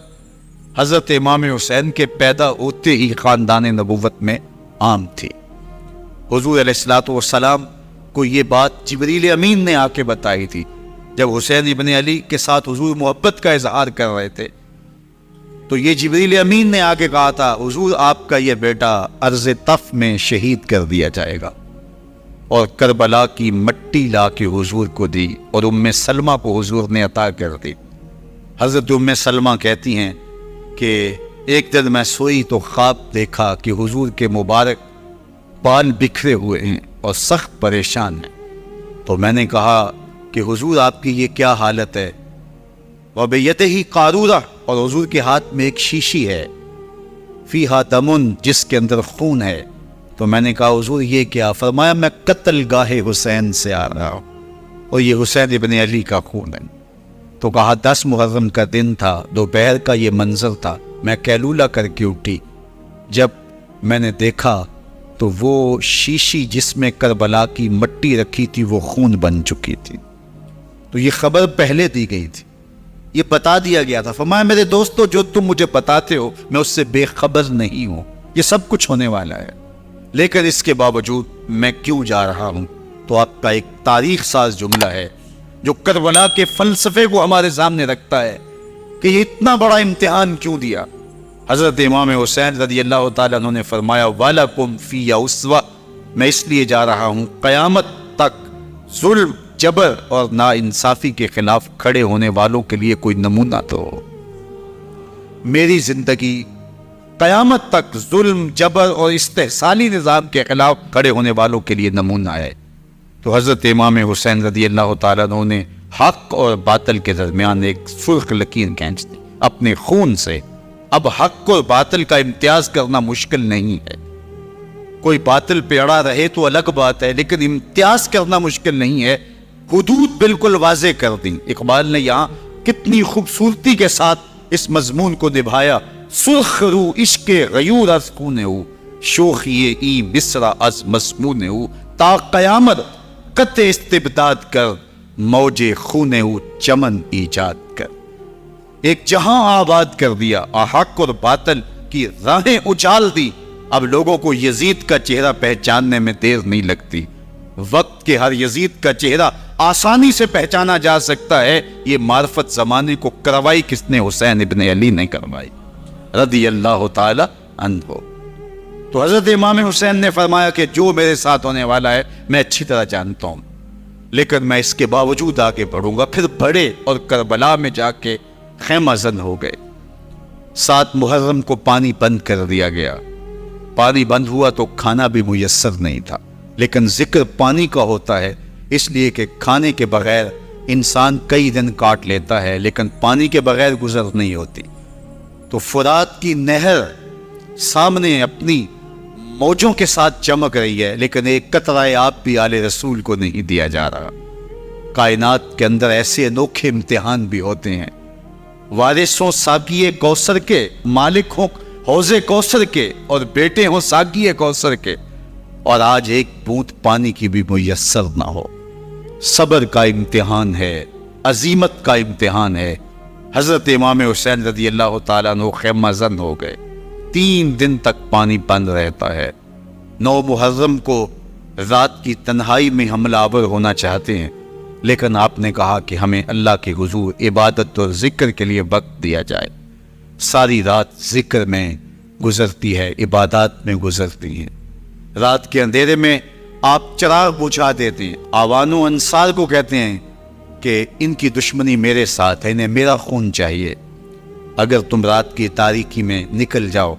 حضرت امام حسین کے پیدا ہوتے ہی خاندان نبوت میں عام تھی. حضور علیہ الصلوۃ والسلام کو یہ بات جبریل امین نے آ کے بتائی تھی جب حسین ابن علی کے ساتھ حضور محبت کا اظہار کر رہے تھے. تو یہ جبریل امین نے آ کے کہا تھا حضور آپ کا یہ بیٹا ارض طف میں شہید کر دیا جائے گا، اور کربلا کی مٹی لا کے حضور کو دی اور ام سلمہ کو حضور نے عطا کر دی. حضرت ام سلمہ کہتی ہیں کہ ایک دن میں سوئی تو خواب دیکھا کہ حضور کے مبارک بال بکھرے ہوئے ہیں اور سخت پریشان ہیں. تو میں نے کہا کہ حضور آپ کی یہ کیا حالت ہے؟ وَبِيَدِهِ قَارُورَةٌ، اور حضور کے ہاتھ میں ایک شیشی ہے، فیہا دمن، جس کے اندر خون ہے. تو میں نے کہا حضور یہ کیا؟ فرمایا میں قتل گاہ حسین سے آ رہا ہوں اور یہ حسین ابن علی کا خون ہے۔ تو کہا 10 محرم کا دن تھا، دوپہر کا یہ منظر تھا، میں قیلولہ کر کے اٹھی، جب میں نے دیکھا تو وہ شیشی جس میں کربلا کی مٹی رکھی تھی وہ خون بن چکی تھی۔ تو یہ خبر پہلے دی گئی تھی، یہ بتا دیا گیا تھا۔ فرمایا میرے دوستو جو تم مجھے بتاتے ہو میں اس سے بے خبر نہیں ہوں، یہ سب کچھ ہونے والا ہے، لیکن اس کے باوجود میں کیوں جا رہا ہوں؟ تو آپ کا ایک تاریخ ساز جملہ ہے جو کربلا کے فلسفے کو ہمارے سامنے رکھتا ہے کہ یہ اتنا بڑا امتحان کیوں دیا۔ حضرت امام حسین رضی اللہ تعالیٰ عنہ نے فرمایا وَلَكُمْ فِيَّ أُسْوَةٌ، میں اس لیے جا رہا ہوں قیامت تک ظلم، جبر اور ناانصافی کے خلاف کھڑے ہونے والوں کے لیے کوئی نمونہ تو ہو۔ میری زندگی قیامت تک ظلم، جبر اور استحصالی نظام کے خلاف کھڑے ہونے والوں کے لیے نمونہ ہے۔ تو حضرت امام حسین رضی اللہ تعالیٰ عنہ نے حق اور باطل کے درمیان ایک سرخ لکیر کھینچ دی اپنے خون سے۔ اب حق اور باطل کا امتیاز کرنا مشکل نہیں ہے، کوئی باطل پہ اڑا رہے تو الگ بات ہے، لیکن امتیاز کرنا مشکل نہیں ہے۔ حدود بالکل واضح کر دیں۔ اقبال نے یہاں کتنی خوبصورتی کے ساتھ اس مضمون کو نبھایا۔ سرخ رو عشق غیور از خون ہو، شوخی ای مصرع از مسمون ہو، تا قیامت قطع استبداد کر، موج خون ہو چمن ایجاد کر۔ ایک جہاں آباد کر دیا، حق اور باطل کی راہیں اچال دی۔ اب لوگوں کو یزید کا چہرہ پہچاننے میں دیر نہیں لگتی، وقت کے ہر یزید کا چہرہ آسانی سے پہچانا جا سکتا ہے۔ یہ معرفت زمانے کو کروائی کس نے؟ حسین ابن علی نے کروائی رضی اللہ تعالی عنہ۔ تو حضرت امام حسین نے فرمایا کہ جو میرے ساتھ ہونے والا ہے میں اچھی طرح جانتا ہوں، لیکن میں اس کے باوجود آگے بڑھوں گا۔ پھر بڑھے اور کربلا میں جا کے خیمہ زن ہو گئے۔ 7 محرم کو پانی بند کر دیا گیا۔ پانی بند ہوا تو کھانا بھی میسر نہیں تھا، لیکن ذکر پانی کا ہوتا ہے اس لیے کہ کھانے کے بغیر انسان کئی دن کاٹ لیتا ہے، لیکن پانی کے بغیر گزر نہیں ہوتی۔ تو فرات کی نہر سامنے اپنی موجوں کے ساتھ چمک رہی ہے، لیکن ایک قطرہ آب بھی آل رسول کو نہیں دیا جا رہا۔ کائنات کے اندر ایسے انوکھے امتحان بھی ہوتے ہیں۔ وارثوں ساقی کوثر کے، مالک ہوں حوض کوثر کے، اور بیٹے ہوں ساقی کوثر کے، اور آج ایک بوند پانی کی بھی میسر نہ ہو۔ صبر کا امتحان ہے، عزیمت کا امتحان ہے۔ حضرت امام حسین رضی اللہ تعالیٰ عنہ خیمہ زن ہو گئے۔ 3 دن تک پانی بند رہتا ہے۔ 9 محرم کو رات کی تنہائی میں حملہ آور ہونا چاہتے ہیں، لیکن آپ نے کہا کہ ہمیں اللہ کے حضور عبادت اور ذکر کے لیے وقت دیا جائے۔ ساری رات ذکر میں گزرتی ہے، عبادات میں گزرتی ہے۔ رات کے اندھیرے میں آپ چراغ بجھا دیتے ہیں۔ آوان و انصار کو کہتے ہیں کہ ان کی دشمنی میرے ساتھ ہے، انہیں میرا خون چاہیے، اگر تم رات کی تاریکی میں نکل جاؤ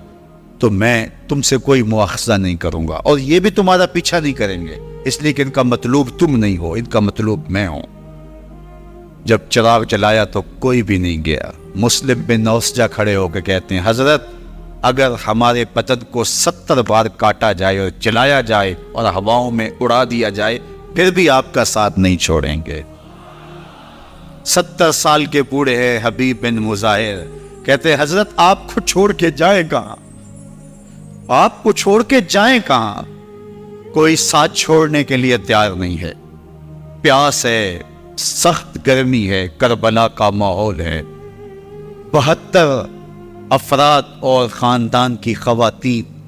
تو میں تم سے کوئی مواخذہ نہیں کروں گا، اور یہ بھی تمہارا پیچھا نہیں کریں گے، اس لیے کہ ان کا مطلوب تم نہیں ہو، ان کا مطلوب میں ہوں۔ جب چراغ جلایا تو کوئی بھی نہیں گیا۔ مسلم بن نوسجہ کھڑے ہو کے کہتے ہیں حضرت اگر ہمارے بدن کو 70 بار کاٹا جائے اور جلایا جائے اور ہواؤں میں اڑا دیا جائے پھر بھی آپ کا ساتھ نہیں چھوڑیں گے۔ 70 سال کے بوڑھے ہیں حبیب بن مظاہر، کہتے ہیں حضرت آپ کو چھوڑ کے جائیں کہاں، آپ کو چھوڑ کے جائیں کہاں؟ کوئی ساتھ چھوڑنے کے لیے تیار نہیں ہے۔ پیاس ہے، سخت گرمی ہے، کربلا کا ماحول ہے، 72 افراد اور خاندان کی خواتین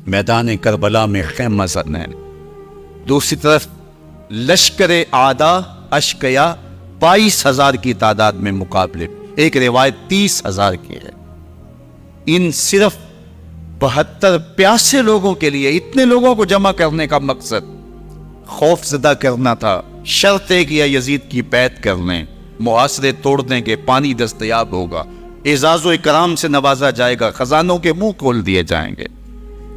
میدان کربلا میں خیمہ زن ہیں۔ دوسری طرف لشکر اعداء اشقیا 22,000 کی تعداد میں مقابلے، ایک روایت 30,000 کی ہے۔ ان صرف 72 پیاسے لوگوں کے لیے اتنے لوگوں کو جمع کرنے کا مقصد خوف زدہ کرنا تھا۔ شرط ہے کہ یزید کی بیعت کر لیں، محاصرے توڑ دیں گے، پانی دستیاب ہوگا، اعزاز و اکرام سے نوازا جائے گا، خزانوں کے منہ کھول دیے جائیں گے۔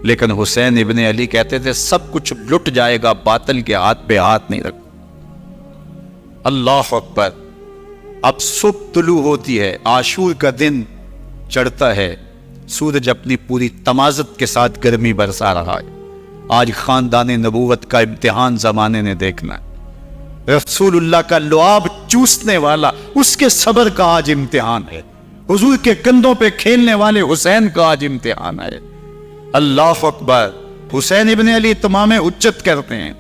لیکن حسین ابن علی کہتے تھے سب کچھ لٹ جائے گا، باطل کے ہاتھ پہ ہاتھ نہیں رکھ۔ اللہ اکبر۔ اب صبح طلوع ہوتی ہے، عاشور کا دن چڑھتا ہے، سورج اپنی پوری تمازت کے ساتھ گرمی برسا رہا ہے، آج خاندان نبوت کا امتحان زمانے نے دیکھنا ہے۔ رسول اللہ کا لعاب چوسنے والا اس کے صبر کا آج امتحان ہے۔ حضور کے کندھوں پہ کھیلنے والے حسین کا آج امتحان ہے۔ اللہ اکبر۔ حسین ابن علی تمام حجت کرتے ہیں،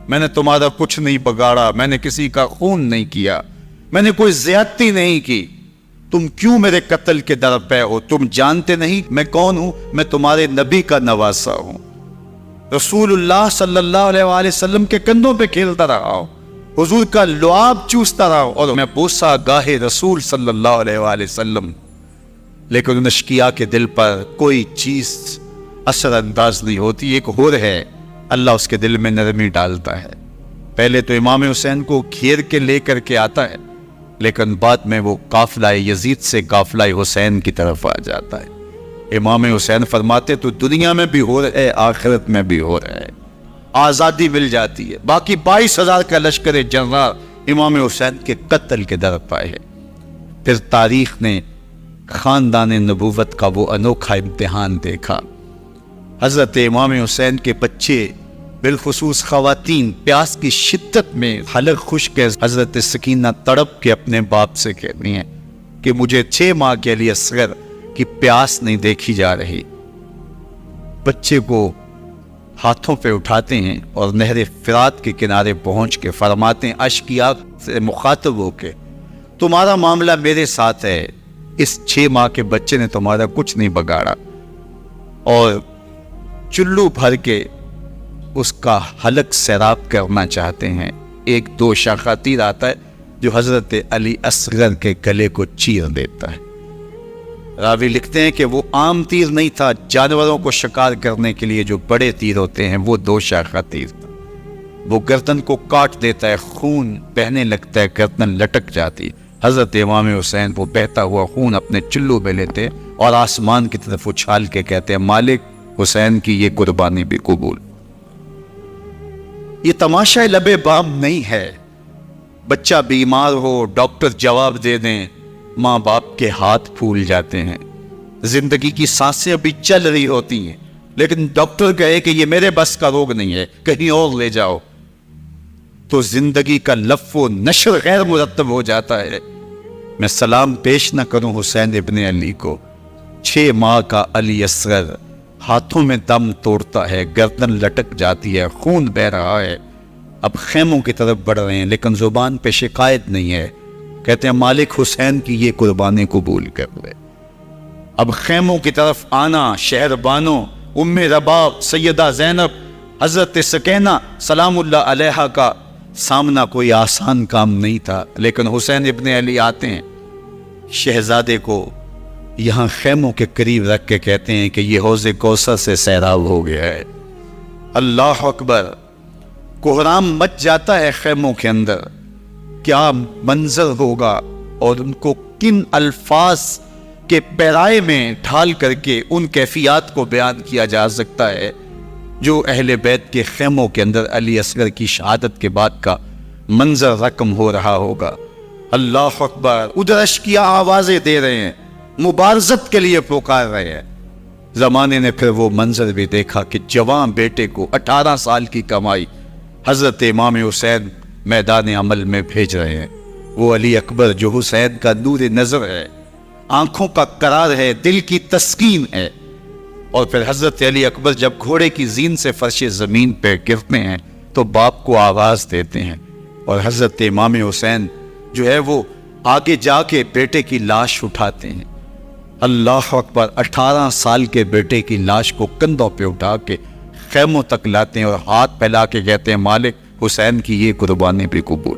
میں نے تمہارا کچھ نہیں بگاڑا، میں نے کسی کا خون نہیں کیا، میں نے کوئی زیادتی نہیں کی، تم کیوں میرے قتل کے در پہ ہو؟ تم جانتے نہیں میں کون ہوں؟ میں تمہارے نبی کا نواسا ہوں، رسول اللہ صلی اللہ علیہ وآلہ وسلم کے کندھوں پہ کھیلتا رہا ہوں، حضور کا لعاب چوستا رہا ہوں، اور میں بوسا گاہے رسول صلی اللہ علیہ وآلہ وسلم، لیکن ان اشقیاء کے دل پر کوئی چیز اثر انداز نہیں ہوتی۔ ایک ہور ہے، اللہ اس کے دل میں نرمی ڈالتا ہے۔ پہلے تو امام حسین کو گھیر کے لے کر کے آتا ہے، لیکن بعد میں وہ قافلہ یزید سے قافلہ حسین کی طرف آ جاتا ہے۔ امام حسین فرماتے تو دنیا میں بھی ہو رہا ہے، آخرت میں بھی ہو رہا ہے، آزادی مل جاتی ہے۔ باقی 22,000 کا لشکر جنرال امام حسین کے قتل کے در پائے ہے۔ پھر تاریخ نے خاندان نبوت کا وہ انوکھا امتحان دیکھا۔ حضرت امام حسین کے بچے، بالخصوص خواتین، پیاس کی شدت میں حلق خشک ہے۔ حضرت سکینہ تڑپ کے اپنے باپ سے کہتی ہیں کہ مجھے 6 ماہ کے لیے اصغر کی پیاس نہیں دیکھی جا رہی۔ بچے کو ہاتھوں پہ اٹھاتے ہیں اور نہر فرات کے کنارے پہنچ کے فرماتے ہیں اشقیاء سے مخاطب ہو کے، تمہارا معاملہ میرے ساتھ ہے، اس 6 ماہ کے بچے نے تمہارا کچھ نہیں بگاڑا، اور چلو بھر کے اس کا حلق سیراب کرنا چاہتے ہیں۔ ایک دوشاخہ تیر آتا ہے جو حضرت علی اصغر کے گلے کو چیر دیتا ہے۔ راوی لکھتے ہیں کہ وہ عام تیر نہیں تھا، جانوروں کو شکار کرنے کے لیے جو بڑے تیر ہوتے ہیں وہ دوشاخہ تیر تھا۔ وہ گردن کو کاٹ دیتا ہے، خون بہنے لگتا ہے، گردن لٹک جاتی۔ حضرت امام حسین وہ بہتا ہوا خون اپنے چلو میں لیتے اور آسمان کی طرف اچھال کے کہتے ہیں مالک حسین کی یہ قربانی بھی قبول۔ یہ تماشا لبے بام نہیں ہے، بچہ بیمار ہو ڈاکٹر جواب دے دیں، ماں باپ کے ہاتھ پھول جاتے ہیں، زندگی کی سانسیں ابھی چل رہی ہوتی ہیں، لیکن ڈاکٹر کہے کہ یہ میرے بس کا روگ نہیں ہے، کہیں اور لے جاؤ، تو زندگی کا لف و نشر غیر مرتب ہو جاتا ہے۔ میں سلام پیش نہ کروں حسین ابن علی کو، 6 ماہ کا علی اصغر ہاتھوں میں دم توڑتا ہے، گردن لٹک جاتی ہے، خون بہ رہا ہے، اب خیموں کی طرف بڑھ رہے ہیں، لیکن زبان پہ شکایت نہیں ہے، کہتے ہیں مالک حسین کی یہ قربانی قبول کر لے۔ اب خیموں کی طرف آنا، شہر بانو، ام رباب، سیدہ زینب، حضرت سکینہ سلام اللہ علیہا کا سامنا کوئی آسان کام نہیں تھا، لیکن حسین ابن علی آتے ہیں، شہزادے کو یہاں خیموں کے قریب رکھ کے کہتے ہیں کہ یہ حوض کوثر سے سیراب ہو گیا ہے۔ اللہ اکبر۔ کوہرام مچ جاتا ہے خیموں کے اندر، کیا منظر ہوگا، اور ان کو کن الفاظ کے پیرائے میں ڈھال کر کے ان کیفیات کو بیان کیا جا سکتا ہے جو اہل بیت کے خیموں کے اندر علی اصغر کی شہادت کے بعد کا منظر رقم ہو رہا ہوگا۔ اللہ اکبر۔ ادھر اشقیاء آوازیں دے رہے ہیں، مبارزت کے لیے پکار رہے ہیں۔ زمانے نے پھر وہ منظر بھی دیکھا کہ جوان بیٹے کو 18 سال کی کمائی حضرت امام حسین میدان عمل میں بھیج رہے ہیں۔ وہ علی اکبر جو حسین کا نور نظر ہے، آنکھوں کا قرار ہے، دل کی تسکین ہے۔ اور پھر حضرت علی اکبر جب گھوڑے کی زین سے فرش زمین پہ گرتے ہیں تو باپ کو آواز دیتے ہیں، اور حضرت امام حسین جو ہے وہ آگے جا کے بیٹے کی لاش اٹھاتے ہیں۔ اللہ اکبر۔ 18 سال کے بیٹے کی لاش کو کندھوں پہ اٹھا کے خیموں تک لاتے ہیں اور ہاتھ پھیلا کے کہتے ہیں مالک حسین کی یہ قربانی بھی قبول۔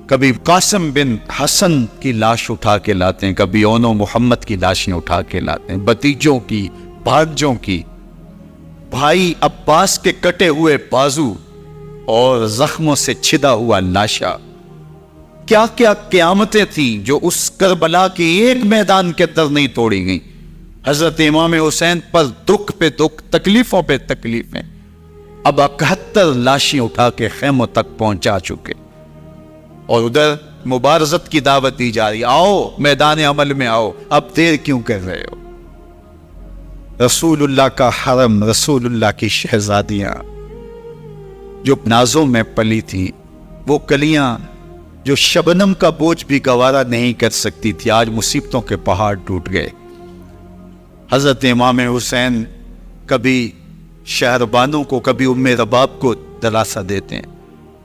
کبھی قاسم بن حسن کی لاش اٹھا کے لاتے ہیں، کبھی اون و محمد کی لاشیں اٹھا کے لاتے ہیں، بتیجوں کی، بھانجوں کی، بھائی عباس کے کٹے ہوئے بازو اور زخموں سے چھدا ہوا لاشا۔ کیا کیا قیامتیں تھیں جو اس کربلا کے ایک میدان کے اندر نہیں توڑی گئیں۔ حضرت امام حسین پر دکھ پہ دکھ، تکلیفوں پہ تکلیفیں۔ اب 71 لاشیں اٹھا کے خیموں تک پہنچا چکے، اور ادھر مبارزت کی دعوت دی جا رہی، آؤ میدان عمل میں آؤ، اب دیر کیوں کر رہے ہو۔ رسول اللہ کا حرم، رسول اللہ کی شہزادیاں جو نازوں میں پلی تھی، وہ کلیاں جو شبنم کا بوجھ بھی گوارا نہیں کر سکتی تھی، آج مصیبتوں کے پہاڑ ٹوٹ گئے۔ حضرت امام حسین کبھی شہربانوں کو، کبھی ام رباب کو دلاسا دیتے ہیں،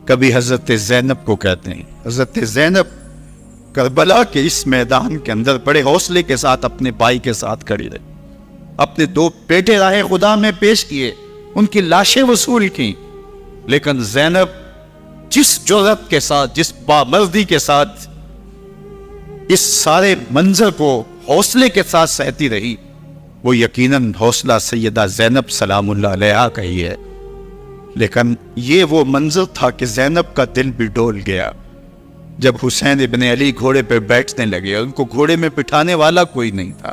کبھی حضرت زینب کو کہتے ہیں۔ حضرت زینب کربلا کے اس میدان کے اندر بڑے حوصلے کے ساتھ اپنے بھائی کے ساتھ کھڑی رہی، اپنے 2 بیٹے راہ خدا میں پیش کیے، ان کی لاشیں وصول کی، لیکن زینب جس جرأت کے ساتھ، جس بامردی کے ساتھ اس سارے منظر کو حوصلے کے ساتھ سہتی رہی، وہ یقیناً حوصلہ سیدہ زینب سلام اللہ علیہا کا ہی ہے۔ لیکن یہ وہ منظر تھا کہ زینب کا دل بھی ڈول گیا جب حسین ابن علی گھوڑے پہ بیٹھنے لگے اور ان کو گھوڑے میں بٹھانے والا کوئی نہیں تھا،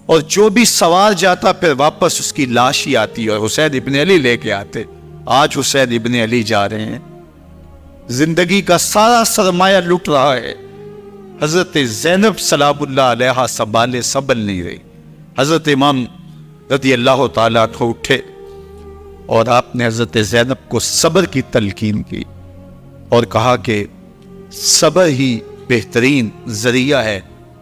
اور جو بھی سوار جاتا پھر واپس اس کی لاش ہی آتی اور حسین ابن علی لے کے آتے۔ آج حسین ابن علی جا رہے ہیں، زندگی کا سارا سرمایہ لٹ رہا ہے، حضرت زینب سلام اللہ علیہا سنبھالے سنبھل نہیں رہی۔ حضرت امام رضی اللہ تعالیٰ عنہ اٹھے اور آپ نے حضرت زینب کو صبر کی تلقین کی اور کہا کہ صبر ہی بہترین ذریعہ ہے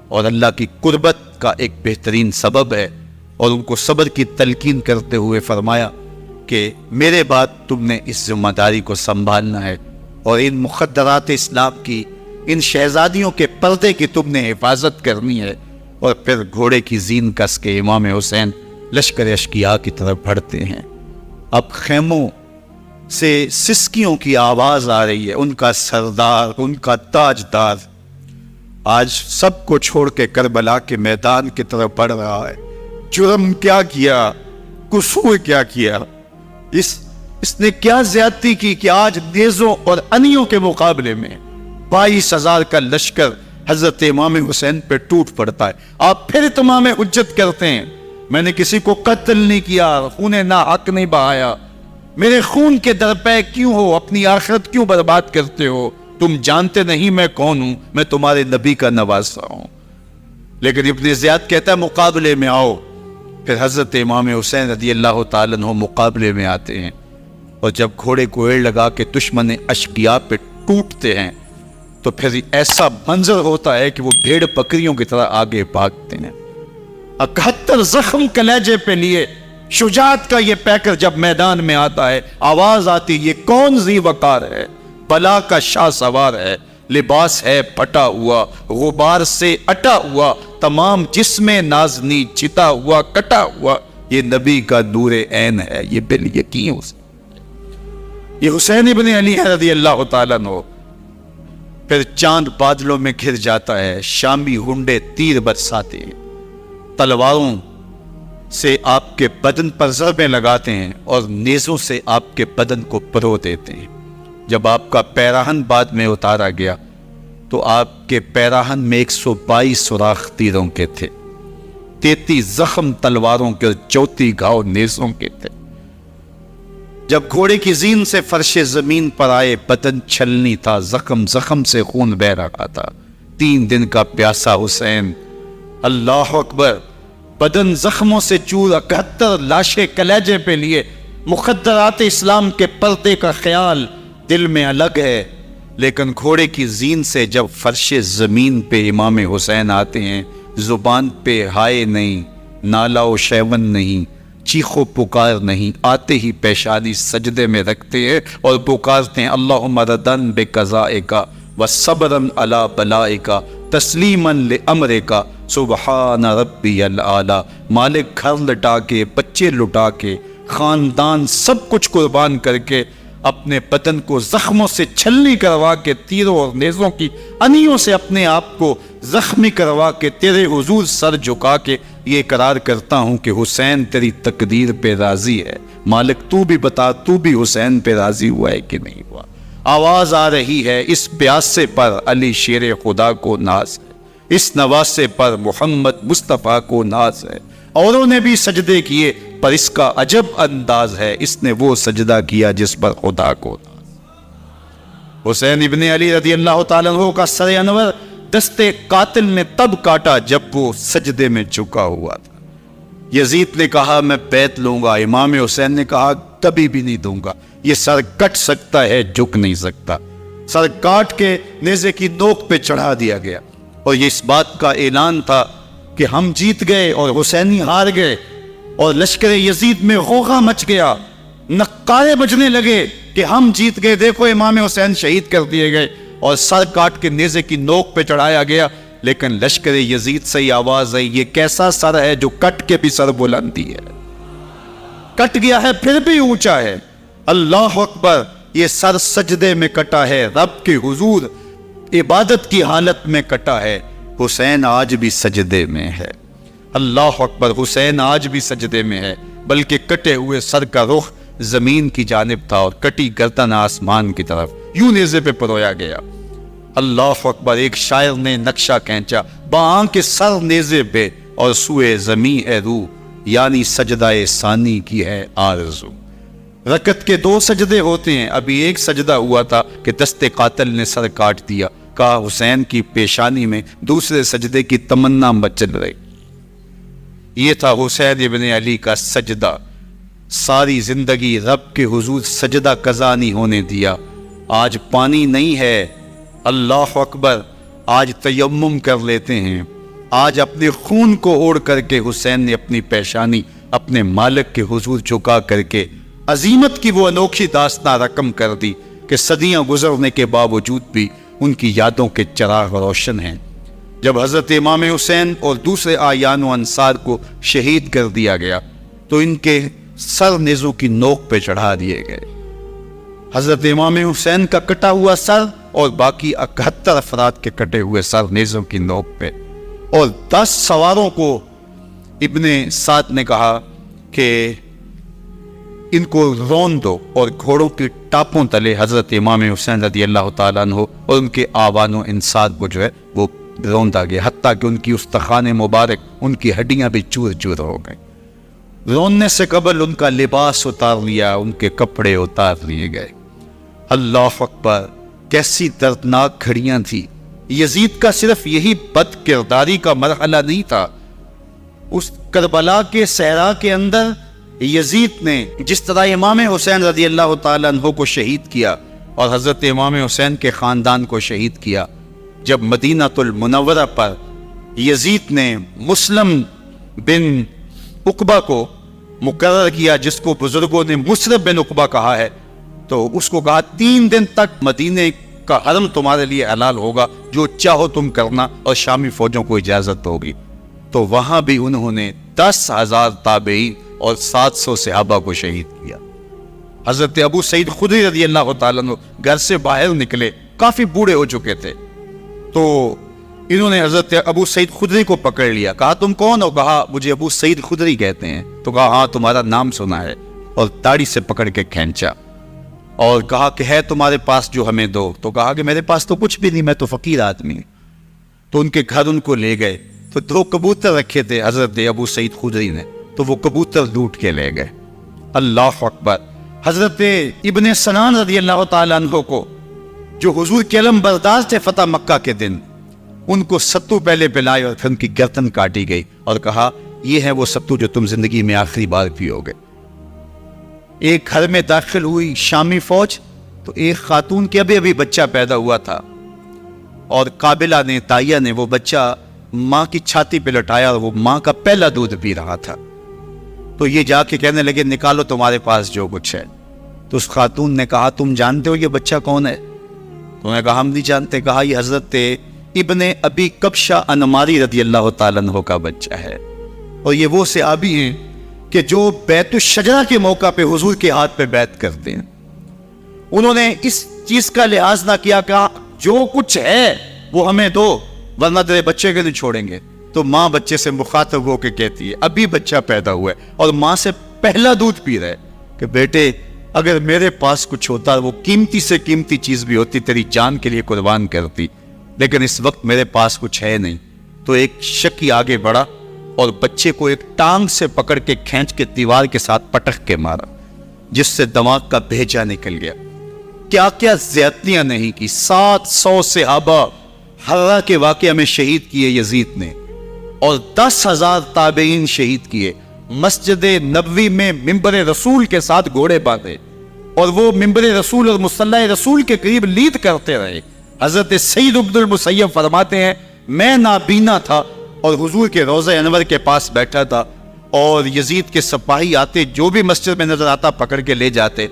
اور اللہ کی قربت کا ایک بہترین سبب ہے، اور ان کو صبر کی تلقین کرتے ہوئے فرمایا کہ میرے بعد تم نے اس ذمہ داری کو سنبھالنا ہے اور ان مخدرات اسلام کی، ان شہزادیوں کے پردے کی تم نے حفاظت کرنی ہے۔ اور پھر گھوڑے کی زین کس کے امام حسین لشکر اشقیاء کی طرف بڑھتے ہیں۔ اب خیموں سے سسکیوں کی آواز آ رہی ہے، ان کا سردار، ان کا تاجدار آج سب کو چھوڑ کے کربلا کے میدان کی طرف بڑھ رہا ہے۔ جرم کیا کیا، قصور کیا کیا، اس نے کیا زیادتی کی کہ آج نیزوں اور انیوں کے مقابلے میں 22,000 کا لشکر حضرت امام حسین پہ ٹوٹ پڑتا ہے۔ آپ پھر اتمام حجت کرتے ہیں، میں نے کسی کو قتل نہیں کیا، خون ناحق نہیں بہایا، میرے خون کے درپے کیوں ہو، اپنی آخرت کیوں برباد کرتے ہو؟ تم جانتے نہیں میں کون ہوں، میں تمہارے نبی کا نواسا ہوں۔ لیکن ابن زیاد کہتا ہے مقابلے میں آؤ۔ پھر حضرت امام حسین رضی اللہ تعالیٰ عنہ مقابلے میں آتے ہیں، اور جب گھوڑے کو ایڑ لگا کے دشمن اشقیاء پہ ٹوٹتے ہیں تو پھر ایسا منظر ہوتا ہے کہ وہ بھیڑ بکریوں کی طرح آگے بھاگتے ہیں۔ 71 زخم کلیجے پہ لیے شجاعت کا یہ پیکر جب میدان میں آتا ہے، آواز آتی یہ کون ذی وقار ہے، بلا کا شاہ سوار ہے، لباس ہے پھٹا ہوا، غبار سے اٹا ہوا، تمام جسم نازنی چتا ہوا کٹا ہوا، یہ نبی کا نور عین ہے، یہ بال یقین یہ حسین ابن علی رضی اللہ تعالیٰ عنہ۔ پھر چاند بادلوں میں گھر جاتا ہے، شامی ہنڈے تیر برساتے ہیں، تلواروں سے آپ کے بدن پر ضربیں لگاتے ہیں اور نیزوں سے آپ کے بدن کو پرو دیتے ہیں۔ جب آپ کا پیراہن بعد میں اتارا گیا تو آپ کے پیراہن میں 122 سوراخ تیروں کے تھے، 33 زخم تلواروں کے، 34 گھاؤ نیزوں کے تھے۔ جب گھوڑے کی زین سے فرش زمین پر آئے، بدن چھلنی تھا، زخم زخم سے خون بہ رہا تھا، 3 دن کا پیاسا حسین، اللہ اکبر، بدن زخموں سے چور، 71 لاشیں کلیجے پہ لیے، مخدرات اسلام کے پردے کا خیال دل میں الگ ہے، لیکن گھوڑے کی زین سے جب فرش زمین پہ امام حسین آتے ہیں، زبان پہ ہائے نہیں، نالا و شیون نہیں، چیخ و پکار نہیں، آتے ہی پیشانی سجدے میں رکھتے ہیں اور پکارتے ہیں اللہم ردن بقضائک وصبرن علی بلائک تسلیما لامرک سبحان ربی الاعلی۔ مالک گھر لٹا کے، بچے لٹا کے، خاندان سب کچھ قربان کر کے، اپنے بدن کو زخموں سے چھلنی کروا کے، تیروں اور نیزوں کی انیوں سے اپنے آپ کو زخمی کروا کے، تیرے حضور سر جھکا کے یہ اقرار کرتا ہوں کہ حسین تیری تقدیر پہ راضی ہے۔ مالک تو بھی بتا، تو بھی حسین پہ راضی ہوا ہے کہ نہیں ہوا؟ آواز آ رہی ہے اس پیاسے پر علی شیر خدا کو ناز ہے، اس نواسے پر محمد مصطفیٰ کو ناز ہے۔ اوروں نے بھی سجدے کیے پر اس کا عجب انداز ہے، اس نے وہ سجدہ کیا جس پر خدا کو ناز۔ حسین ابن علی رضی اللہ تعالیٰ عنہ کا سر انور دستے قاتل نے تب کاٹا جب وہ سجدے میں جھکا ہوا تھا۔ یزید نے کہا میں بیعت لوں گا، امام حسین نے کہا کبھی بھی نہیں دوں گا، یہ سر کٹ سکتا ہے جھک نہیں سکتا۔ سر کاٹ کے نیزے کی نوک پہ چڑھا دیا گیا، اور یہ اس بات کا اعلان تھا کہ ہم جیت گئے اور حسینی ہار گئے، اور لشکر یزید میں غوغا مچ گیا، نقارے بجنے لگے کہ ہم جیت گئے، دیکھو امام حسین شہید کر دیے گئے، اور سر کاٹ کے نیزے کی نوک پہ چڑھایا گیا۔ لیکن لشکر یزید سے ہی آواز آئی، یہ کیسا سر ہے جو کٹ کے بھی سر بلندی ہے، کٹ گیا ہے پھر بھی اونچا ہے، اللہ اکبر، یہ سر سجدے میں کٹا ہے، رب کے حضور عبادت کی حالت میں کٹا ہے، حسین آج بھی سجدے میں ہے، اللہ اکبر، حسین آج بھی سجدے میں ہے، بلکہ کٹے ہوئے سر کا رخ زمین کی جانب تھا اور کٹی گردن آسمان کی طرف، یوں نیزے پہ پرویا گیا، اللہ اکبر۔ ایک شاعر نے نقشہ کھینچا، باں کے سر نیزے پہ اور سوئے زمین ہے روح، یعنی سجدہ ثانی کی ہے آرزو۔ رکعت کے 2 سجدے ہوتے ہیں، ابھی ایک سجدہ ہوا تھا کہ دست قاتل نے سر کاٹ دیا، کہا حسین کی پیشانی میں دوسرے سجدے کی تمنا مچل رہی۔ یہ تھا حسین ابن علی کا سجدہ، ساری زندگی رب کے حضور سجدہ قضا نہیں ہونے دیا۔ آج پانی نہیں ہے، اللہ اکبر، آج تیمم کر لیتے ہیں، آج اپنے خون کو اوڑھ کر کے حسین نے اپنی پیشانی اپنے مالک کے حضور جھکا کر کے عظیمت کی وہ انوکھی داستان رقم کر دی کہ صدیاں گزرنے کے باوجود بھی ان کی یادوں کے چراغ روشن ہیں۔ جب حضرت امام حسین اور دوسرے آیان و انصار کو شہید کر دیا گیا تو ان کے سر نیزوں کی نوک پہ چڑھا دیے گئے، حضرت امام حسین کا کٹا ہوا سر اور باقی 71 افراد کے کٹے ہوئے سر نیزوں کی نوک پہ، اور 10 سواروں کو ابن سعد نے کہا کہ ان کو رون دو، اور گھوڑوں کی ٹاپوں تلے حضرت امام حسین رضی اللہ تعالیٰ عنہ اور ان کے آوان و انصار کو جو ہے وہ روندا گیا، حتیٰ کہ ان کی استخوان مبارک، ان کی ہڈیاں بھی چور چور ہو گئیں۔ روننے سے قبل ان کا لباس اتار لیا، ان کے کپڑے اتار لیے گئے۔ اللہ اکبر، کیسی دردناک گھڑیاں تھی۔ یزید کا صرف یہی بد کرداری کا مرحلہ نہیں تھا، اس کربلا کے صحرا کے اندر یزید نے جس طرح امام حسین رضی اللہ تعالیٰ عنہ کو شہید کیا اور حضرت امام حسین کے خاندان کو شہید کیا، جب مدینہ المنورہ پر یزید نے مسلم بن عقبہ کو مقرر کیا، جس کو بزرگوں نے مصرف بن عقبہ کہا ہے، تو اس کو کہا 3 دن تک مدینے کا حرم تمہارے لیے حلال ہوگا، جو چاہو تم کرنا، اور شامی فوجوں کو اجازت ہوگی۔ تو وہاں بھی انہوں نے 10,000 تابعین اور 700 صحابہ کو شہید کیا۔ حضرت ابو سعید خدری رضی اللہ تعالیٰ عنہ گھر سے باہر نکلے، کافی بوڑھے ہو چکے تھے، تو انہوں نے حضرت ابو سعید خدری کو پکڑ لیا، کہا تم کون ہو؟ کہا مجھے ابو سعید خدری کہتے ہیں۔ تو کہا ہاں تمہارا نام سنا ہے، اور داڑھی سے پکڑ کے کھینچا اور کہا کہ ہے تمہارے پاس جو ہمیں دو؟ تو کہا کہ میرے پاس تو کچھ بھی نہیں، میں تو فقیر آدمی ہوں۔ تو ان کے گھر ان کو لے گئے، تو 2 کبوتر رکھے تھے حضرت ابو سعید خدری نے، تو وہ کبوتر لوٹ کے لے گئے۔ اللہ اکبر۔ حضرت ابن سنان رضی اللہ تعالیٰ عنہ کو، جو حضور کے علم بردار تھے فتح مکہ کے دن، ان کو ستو پہلے پلائے اور پھر ان کی گردن کاٹی گئی، اور کہا یہ ہے وہ ستو جو تم زندگی میں آخری بار پیو گے۔ ایک گھر میں داخل ہوئی شامی فوج، تو ایک خاتون کے ابھی بچہ پیدا ہوا تھا، اور قابلہ نے، تائیہ نے وہ بچہ ماں کی چھاتی پہ لٹایا، اور وہ ماں کا پہلا دودھ پی رہا تھا۔ تو یہ جا کے کہنے لگے نکالو تمہارے پاس جو کچھ ہے۔ تو اس خاتون نے کہا تم جانتے ہو یہ بچہ کون ہے؟ تو انہوں نے کہا ہم نہیں جانتے۔ کہا یہ حضرت ابن ابی کبشہ انماری رضی اللہ تعالیٰ عنہ کا بچہ ہے، اور یہ وہ صحابی ہیں کہ جو بیت الشجرہ کے موقع پہ حضور کے ہاتھ پہ بیعت کرتے ہیں۔ انہوں نے اس چیز کا لحاظ نہ کیا، کہا جو کچھ ہے وہ ہمیں دو، ورنہ تیرے بچے کے نہیں چھوڑیں گے۔ تو ماں بچے سے مخاطب ہو کے کہتی ہے، ابھی بچہ پیدا ہوا ہے اور ماں سے پہلا دودھ پی رہا ہے، کہ بیٹے اگر میرے پاس کچھ ہوتا، وہ قیمتی سے قیمتی چیز بھی ہوتی، تیری جان کے لیے قربان کرتی، لیکن اس وقت میرے پاس کچھ ہے نہیں۔ تو ایک شکی آگے بڑھا اور بچے کو ایک ٹانگ سے پکڑ کے کھینچ کے دیوار کے ساتھ پٹک کے مارا، جس سے دماغ کا بھیجا نکل گیا۔ کیا کیا زیادتیاں نہیں کی۔ 700 صحابہ حرہ کے واقعہ میں شہید کیے یزید نے، اور 10,000 تابعین شہید کیے، مسجد نبوی میں منبر رسول کے ساتھ گھوڑے باندھے اور وہ منبر رسول اور مصلی رسول کے قریب لید کرتے رہے. حضرت سعید بن المسیب فرماتے ہیں میں نابینا تھا اور حضور کے روضہ انور کے پاس بیٹھا تھا اور یزید کے سپاہی آتے جو بھی مسجد میں نظر آتا پکڑ کے لے جاتے.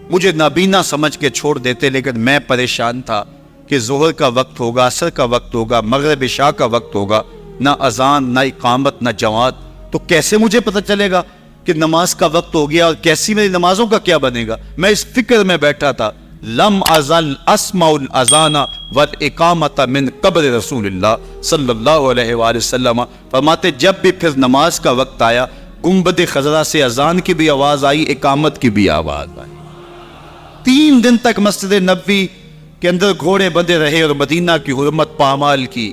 مجھے نابینا سمجھ کے چھوڑ دیتے لیکن میں پریشان تھا کہ ظہر کا وقت ہوگا, عصر کا وقت ہوگا, مغرب عشاء کا وقت ہوگا, نہ اذان نہ اقامت نہ جماعت, تو کیسے مجھے پتہ چلے گا کہ نماز کا وقت ہو گیا اور کیسی میری نمازوں کا کیا بنے گا. میں اس فکر میں بیٹھا تھا. لم ازل اسمع الاذان والاقامت من قبر رسول اللہ صلی اللہ علیہ وآلہ وسلم. فرماتے جب بھی پھر نماز کا وقت آیا گنبد خضرا سے اذان کی بھی آواز آئی, اقامت کی بھی آواز آئی. 3 دن تک مسجد نبوی کے اندر گھوڑے بندے رہے اور مدینہ کی حرمت پامال کی.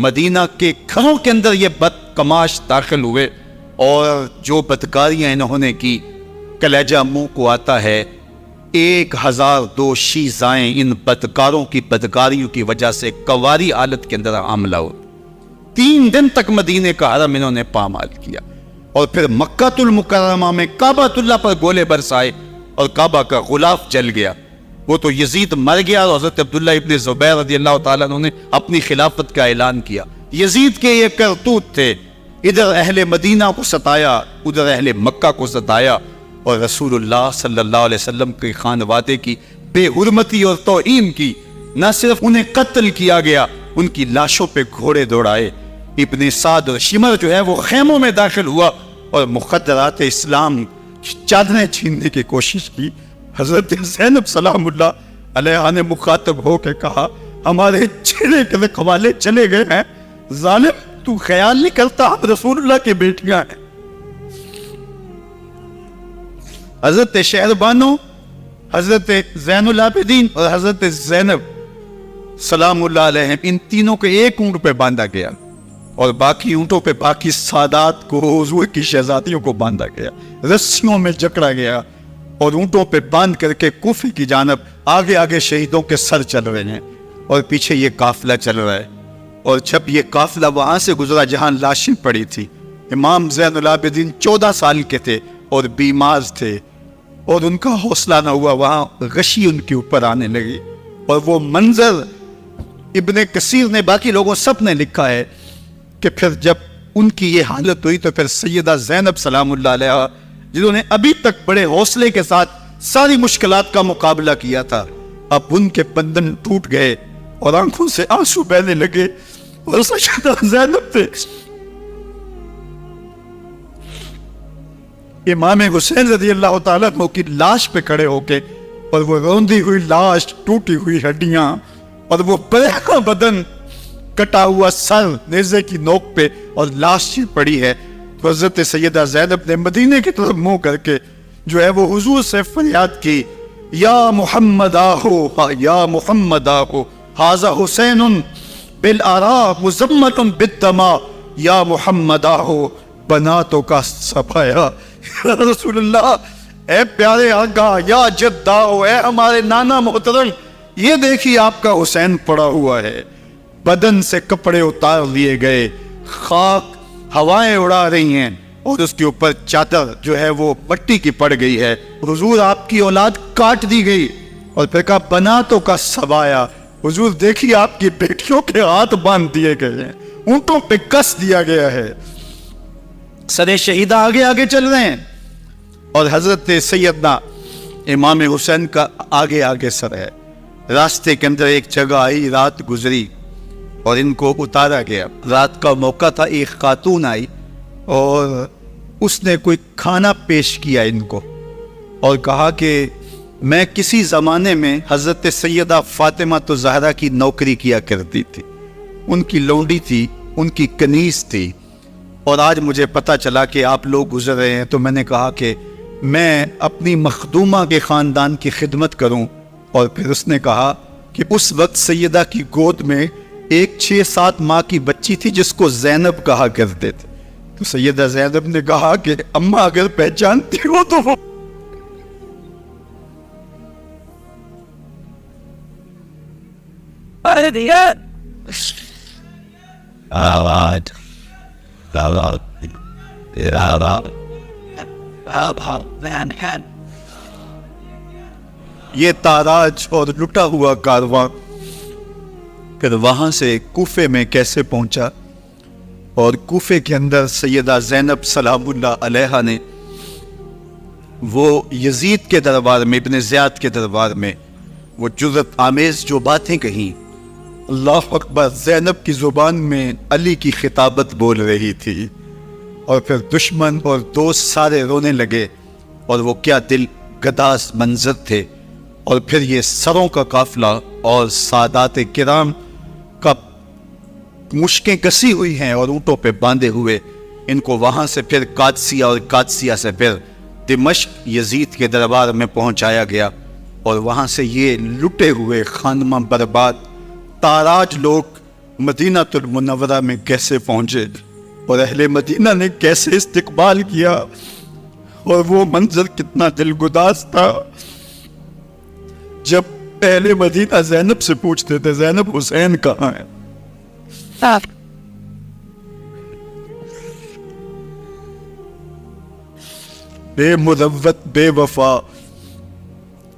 مدینہ کے گھروں کے اندر یہ بدکماش داخل ہوئے اور جو بدکاریاں انہوں نے کی کلیجہ منہ کو آتا ہے. 1002 شیزائیں ان بدکاروں کی بدکاریوں کی وجہ سے کواری حالت کے اندر حاملہ ہو. 3 دن تک مدینے کا حرم انہوں نے پامال کیا اور پھر مکہ المکرمہ میں کعبہ اللہ پر گولے برسائے اور کعبہ کا غلاف جل گیا. وہ تو یزید مر گیا اور حضرت عبداللہ ابن زبیر رضی اللہ تعالیٰ عنہ نے اپنی خلافت کا اعلان کیا. یزید کے یہ کرتوت تھے, ادھر اہل مدینہ کو ستایا, ادھر اہل مکہ کو ستایا اور رسول اللہ صلی اللہ علیہ وسلم کے خانوادے کی بے حرمتی اور توہین کی. نہ صرف انہیں قتل کیا گیا, ان کی لاشوں پہ گھوڑے دوڑائے. ابن سعد اور شمر جو ہے وہ خیموں میں داخل ہوا اور مخدرات اسلام چادریں چھیننے کی کوشش کی. حضرت زینب سلام اللہ علیہ نے مخاطب ہو کے کہا ہمارے چہرے کے رکھوالے چلے گئے ہیں, ظالم تو خیال نہیں کرتا ہم رسول اللہ کی بیٹیاں ہیں. حضرت شہربانو, حضرت زین العابدین اور حضرت زینب سلام اللہ علیہ ان تینوں کو ایک اونٹ پہ باندھا گیا اور باقی اونٹوں پہ باقی سادات کو, حضور کی شہزادیوں کو باندھا گیا, رسیوں میں جکڑا گیا اور اونٹوں پہ باندھ کر کے کوفے کی جانب آگے آگے شہیدوں کے سر چل رہے ہیں اور پیچھے یہ قافلہ چل رہا ہے. اور جب یہ قافلہ وہاں سے گزرا جہاں لاشیں پڑی تھی, امام زین العابدین 14 سال کے تھے اور بیمار تھے اور ان کا حوصلہ نہ ہوا, وہاں غشی ان کے اوپر آنے لگی. اور وہ منظر ابن کثیر نے, باقی لوگوں سب نے لکھا ہے کہ پھر جب ان کی یہ حالت ہوئی تو پھر سیدہ زینب سلام اللہ علیہ جنہوں نے ابھی تک بڑے حوصلے کے ساتھ ساری مشکلات کا مقابلہ کیا تھا, اب ان کے بندن ٹوٹ گئے اور آنکھوں سے آنسو بہنے لگے اور سیدہ زینب تھے امام حسین رضی اللہ تعالیٰ عنہ کی لاش پہ کھڑے ہو کے, اور وہ روندی ہوئی لاش, ٹوٹی ہوئی ہڈیاں اور وہ بہتا بدن, کٹا ہوا سر نیزے کی نوک پہ اور لاش پڑی ہے. تو حضرت سیدہ زینب نے مدینے کی طرف منہ کر کے جو ہے وہ حضور سے فریاد کی, یا محمد آہو, یا محمد آہو, حاذا حسین بالآراء مزمت بالدماء, یا محمد آہو بناتوں کا صفایا. رسول اللہ, اے پیارے آقا, یا جداؤ, اے ہمارے نانا محترم, یہ دیکھیے آپ کا حسین پڑا ہوا ہے, بدن سے کپڑے اتار لیے گئے, خاک ہوائیں اڑا رہی ہیں اور اس کے اوپر چادر جو ہے وہ مٹی کی پڑ گئی ہے. حضور آپ کی اولاد کاٹ دی گئی. اور پھر کہا بناتوں کا سبایا, حضور دیکھیے آپ کی بیٹیوں کے ہاتھ باندھ دیے گئے ہیں, اونٹوں پہ کس دیا گیا ہے, سر شہیدہ آگے آگے چل رہے ہیں اور حضرت سیدنا امام حسین کا آگے آگے سر ہے. راستے کے اندر ایک جگہ آئی, رات گزری اور ان کو اتارا گیا. رات کا موقع تھا, ایک خاتون آئی اور اس نے کوئی کھانا پیش کیا ان کو اور کہا کہ میں کسی زمانے میں حضرت سیدہ فاطمہ تو زہرا کی نوکری کیا کرتی تھی, ان کی لونڈی تھی, ان کی کنیز تھی, اور آج مجھے پتہ چلا کہ آپ لوگ گزر رہے ہیں تو میں نے کہا کہ میں اپنی مخدومہ کے خاندان کی خدمت کروں. اور پھر اس نے کہا کہ اس وقت سیدہ کی گود میں ایک 6-7 ماہ کی بچی تھی جس کو زینب کہا کرتے تھے. تو سیدہ زینب نے کہا کہ اماں اگر پہچانتی ہو تو وہ یہ تاراج اور لٹا ہوا کارواں پھر وہاں سے کوفے میں کیسے پہنچا، اور کوفے کے اندر سیدہ زینب سلام اللہ علیہا نے وہ یزید کے دربار میں، ابن زیاد کے دربار میں وہ جرأت آمیز جو باتیں کہیں، اللہ اکبر، زینب کی زبان میں علی کی خطابت بول رہی تھی، اور پھر دشمن اور دوست سارے رونے لگے، اور وہ کیا دل گداز منظر تھے، اور پھر یہ سروں کا قافلہ اور سادات کرام کا مشکیں کسی ہوئی ہیں اور اونٹوں پہ باندھے ہوئے، ان کو وہاں سے پھر قادسیہ اور قادسیہ سے پھر دمشق یزید کے دربار میں پہنچایا گیا، اور وہاں سے یہ لٹے ہوئے خانمہ برباد تاراج لوگ مدینہ المنورہ میں کیسے پہنچے، اور اہل مدینہ نے کیسے استقبال کیا، اور وہ منظر کتنا دلگداز تھا جب اہل مدینہ زینب سے پوچھتے تھے زینب حسین کہاں ہے؟ بے مروت بے وفا،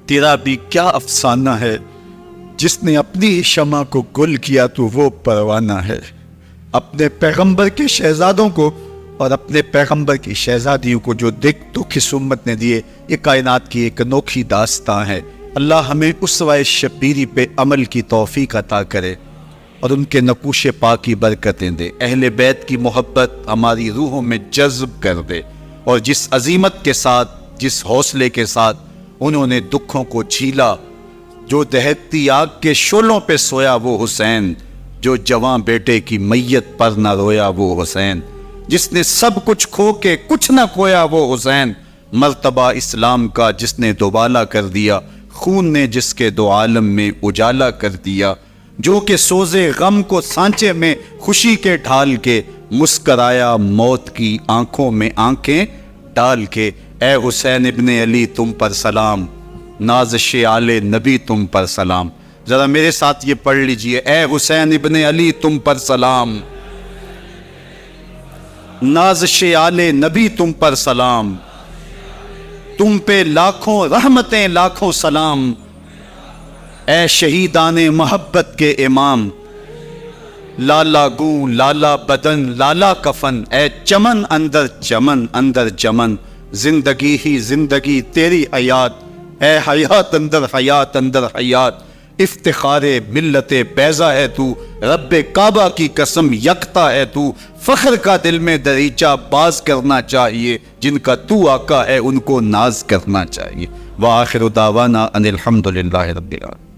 تیرا بھی کیا افسانہ ہے، جس نے اپنی شمع کو گل کیا تو وہ پروانہ ہے۔ اپنے پیغمبر کے شہزادوں کو اور اپنے پیغمبر کی شہزادیوں کو جو دکھ اس امت نے دیے، یہ کائنات کی ایک انوکھی داستان ہے۔ اللہ ہمیں اسوہ شبیری پہ عمل کی توفیق عطا کرے اور ان کے نقوش پاک کی برکتیں دے، اہل بیت کی محبت ہماری روحوں میں جذب کر دے، اور جس عظیمت کے ساتھ، جس حوصلے کے ساتھ انہوں نے دکھوں کو جھیلا، جو دہکتی آگ کے شعلوں پہ سویا وہ حسین، جو جواں بیٹے کی میت پر نہ رویا وہ حسین، جس نے سب کچھ کھو کے کچھ نہ کھویا وہ حسین، مرتبہ اسلام کا جس نے دوبالا کر دیا، خون نے جس کے دو عالم میں اجالا کر دیا، جو کہ سوزے غم کو سانچے میں خوشی کے ڈھال کے، مسکرایا موت کی آنکھوں میں آنکھیں ڈال کے۔ اے حسین ابن علی تم پر سلام، نازش آل نبی تم پر سلام۔ ذرا میرے ساتھ یہ پڑھ لیجئے، اے حسین ابن علی تم پر سلام، نازش آل نبی تم پر سلام، تم پہ لاکھوں رحمتیں لاکھوں سلام، اے شہیدان محبت کے امام، لالا گوں لالا بدن لالا کفن، اے چمن اندر چمن، زندگی ہی زندگی تیری حیات، اے حیات اندر حیات، افتخار ملت بیضا ہے تو، رب کعبہ کی قسم یکتا ہے تو، فخر کا دل میں دریچہ باز کرنا چاہیے، جن کا تو آقا ہے ان کو ناز کرنا چاہیے۔ وآخر دعوانا ان الحمدللہ رب العالمین۔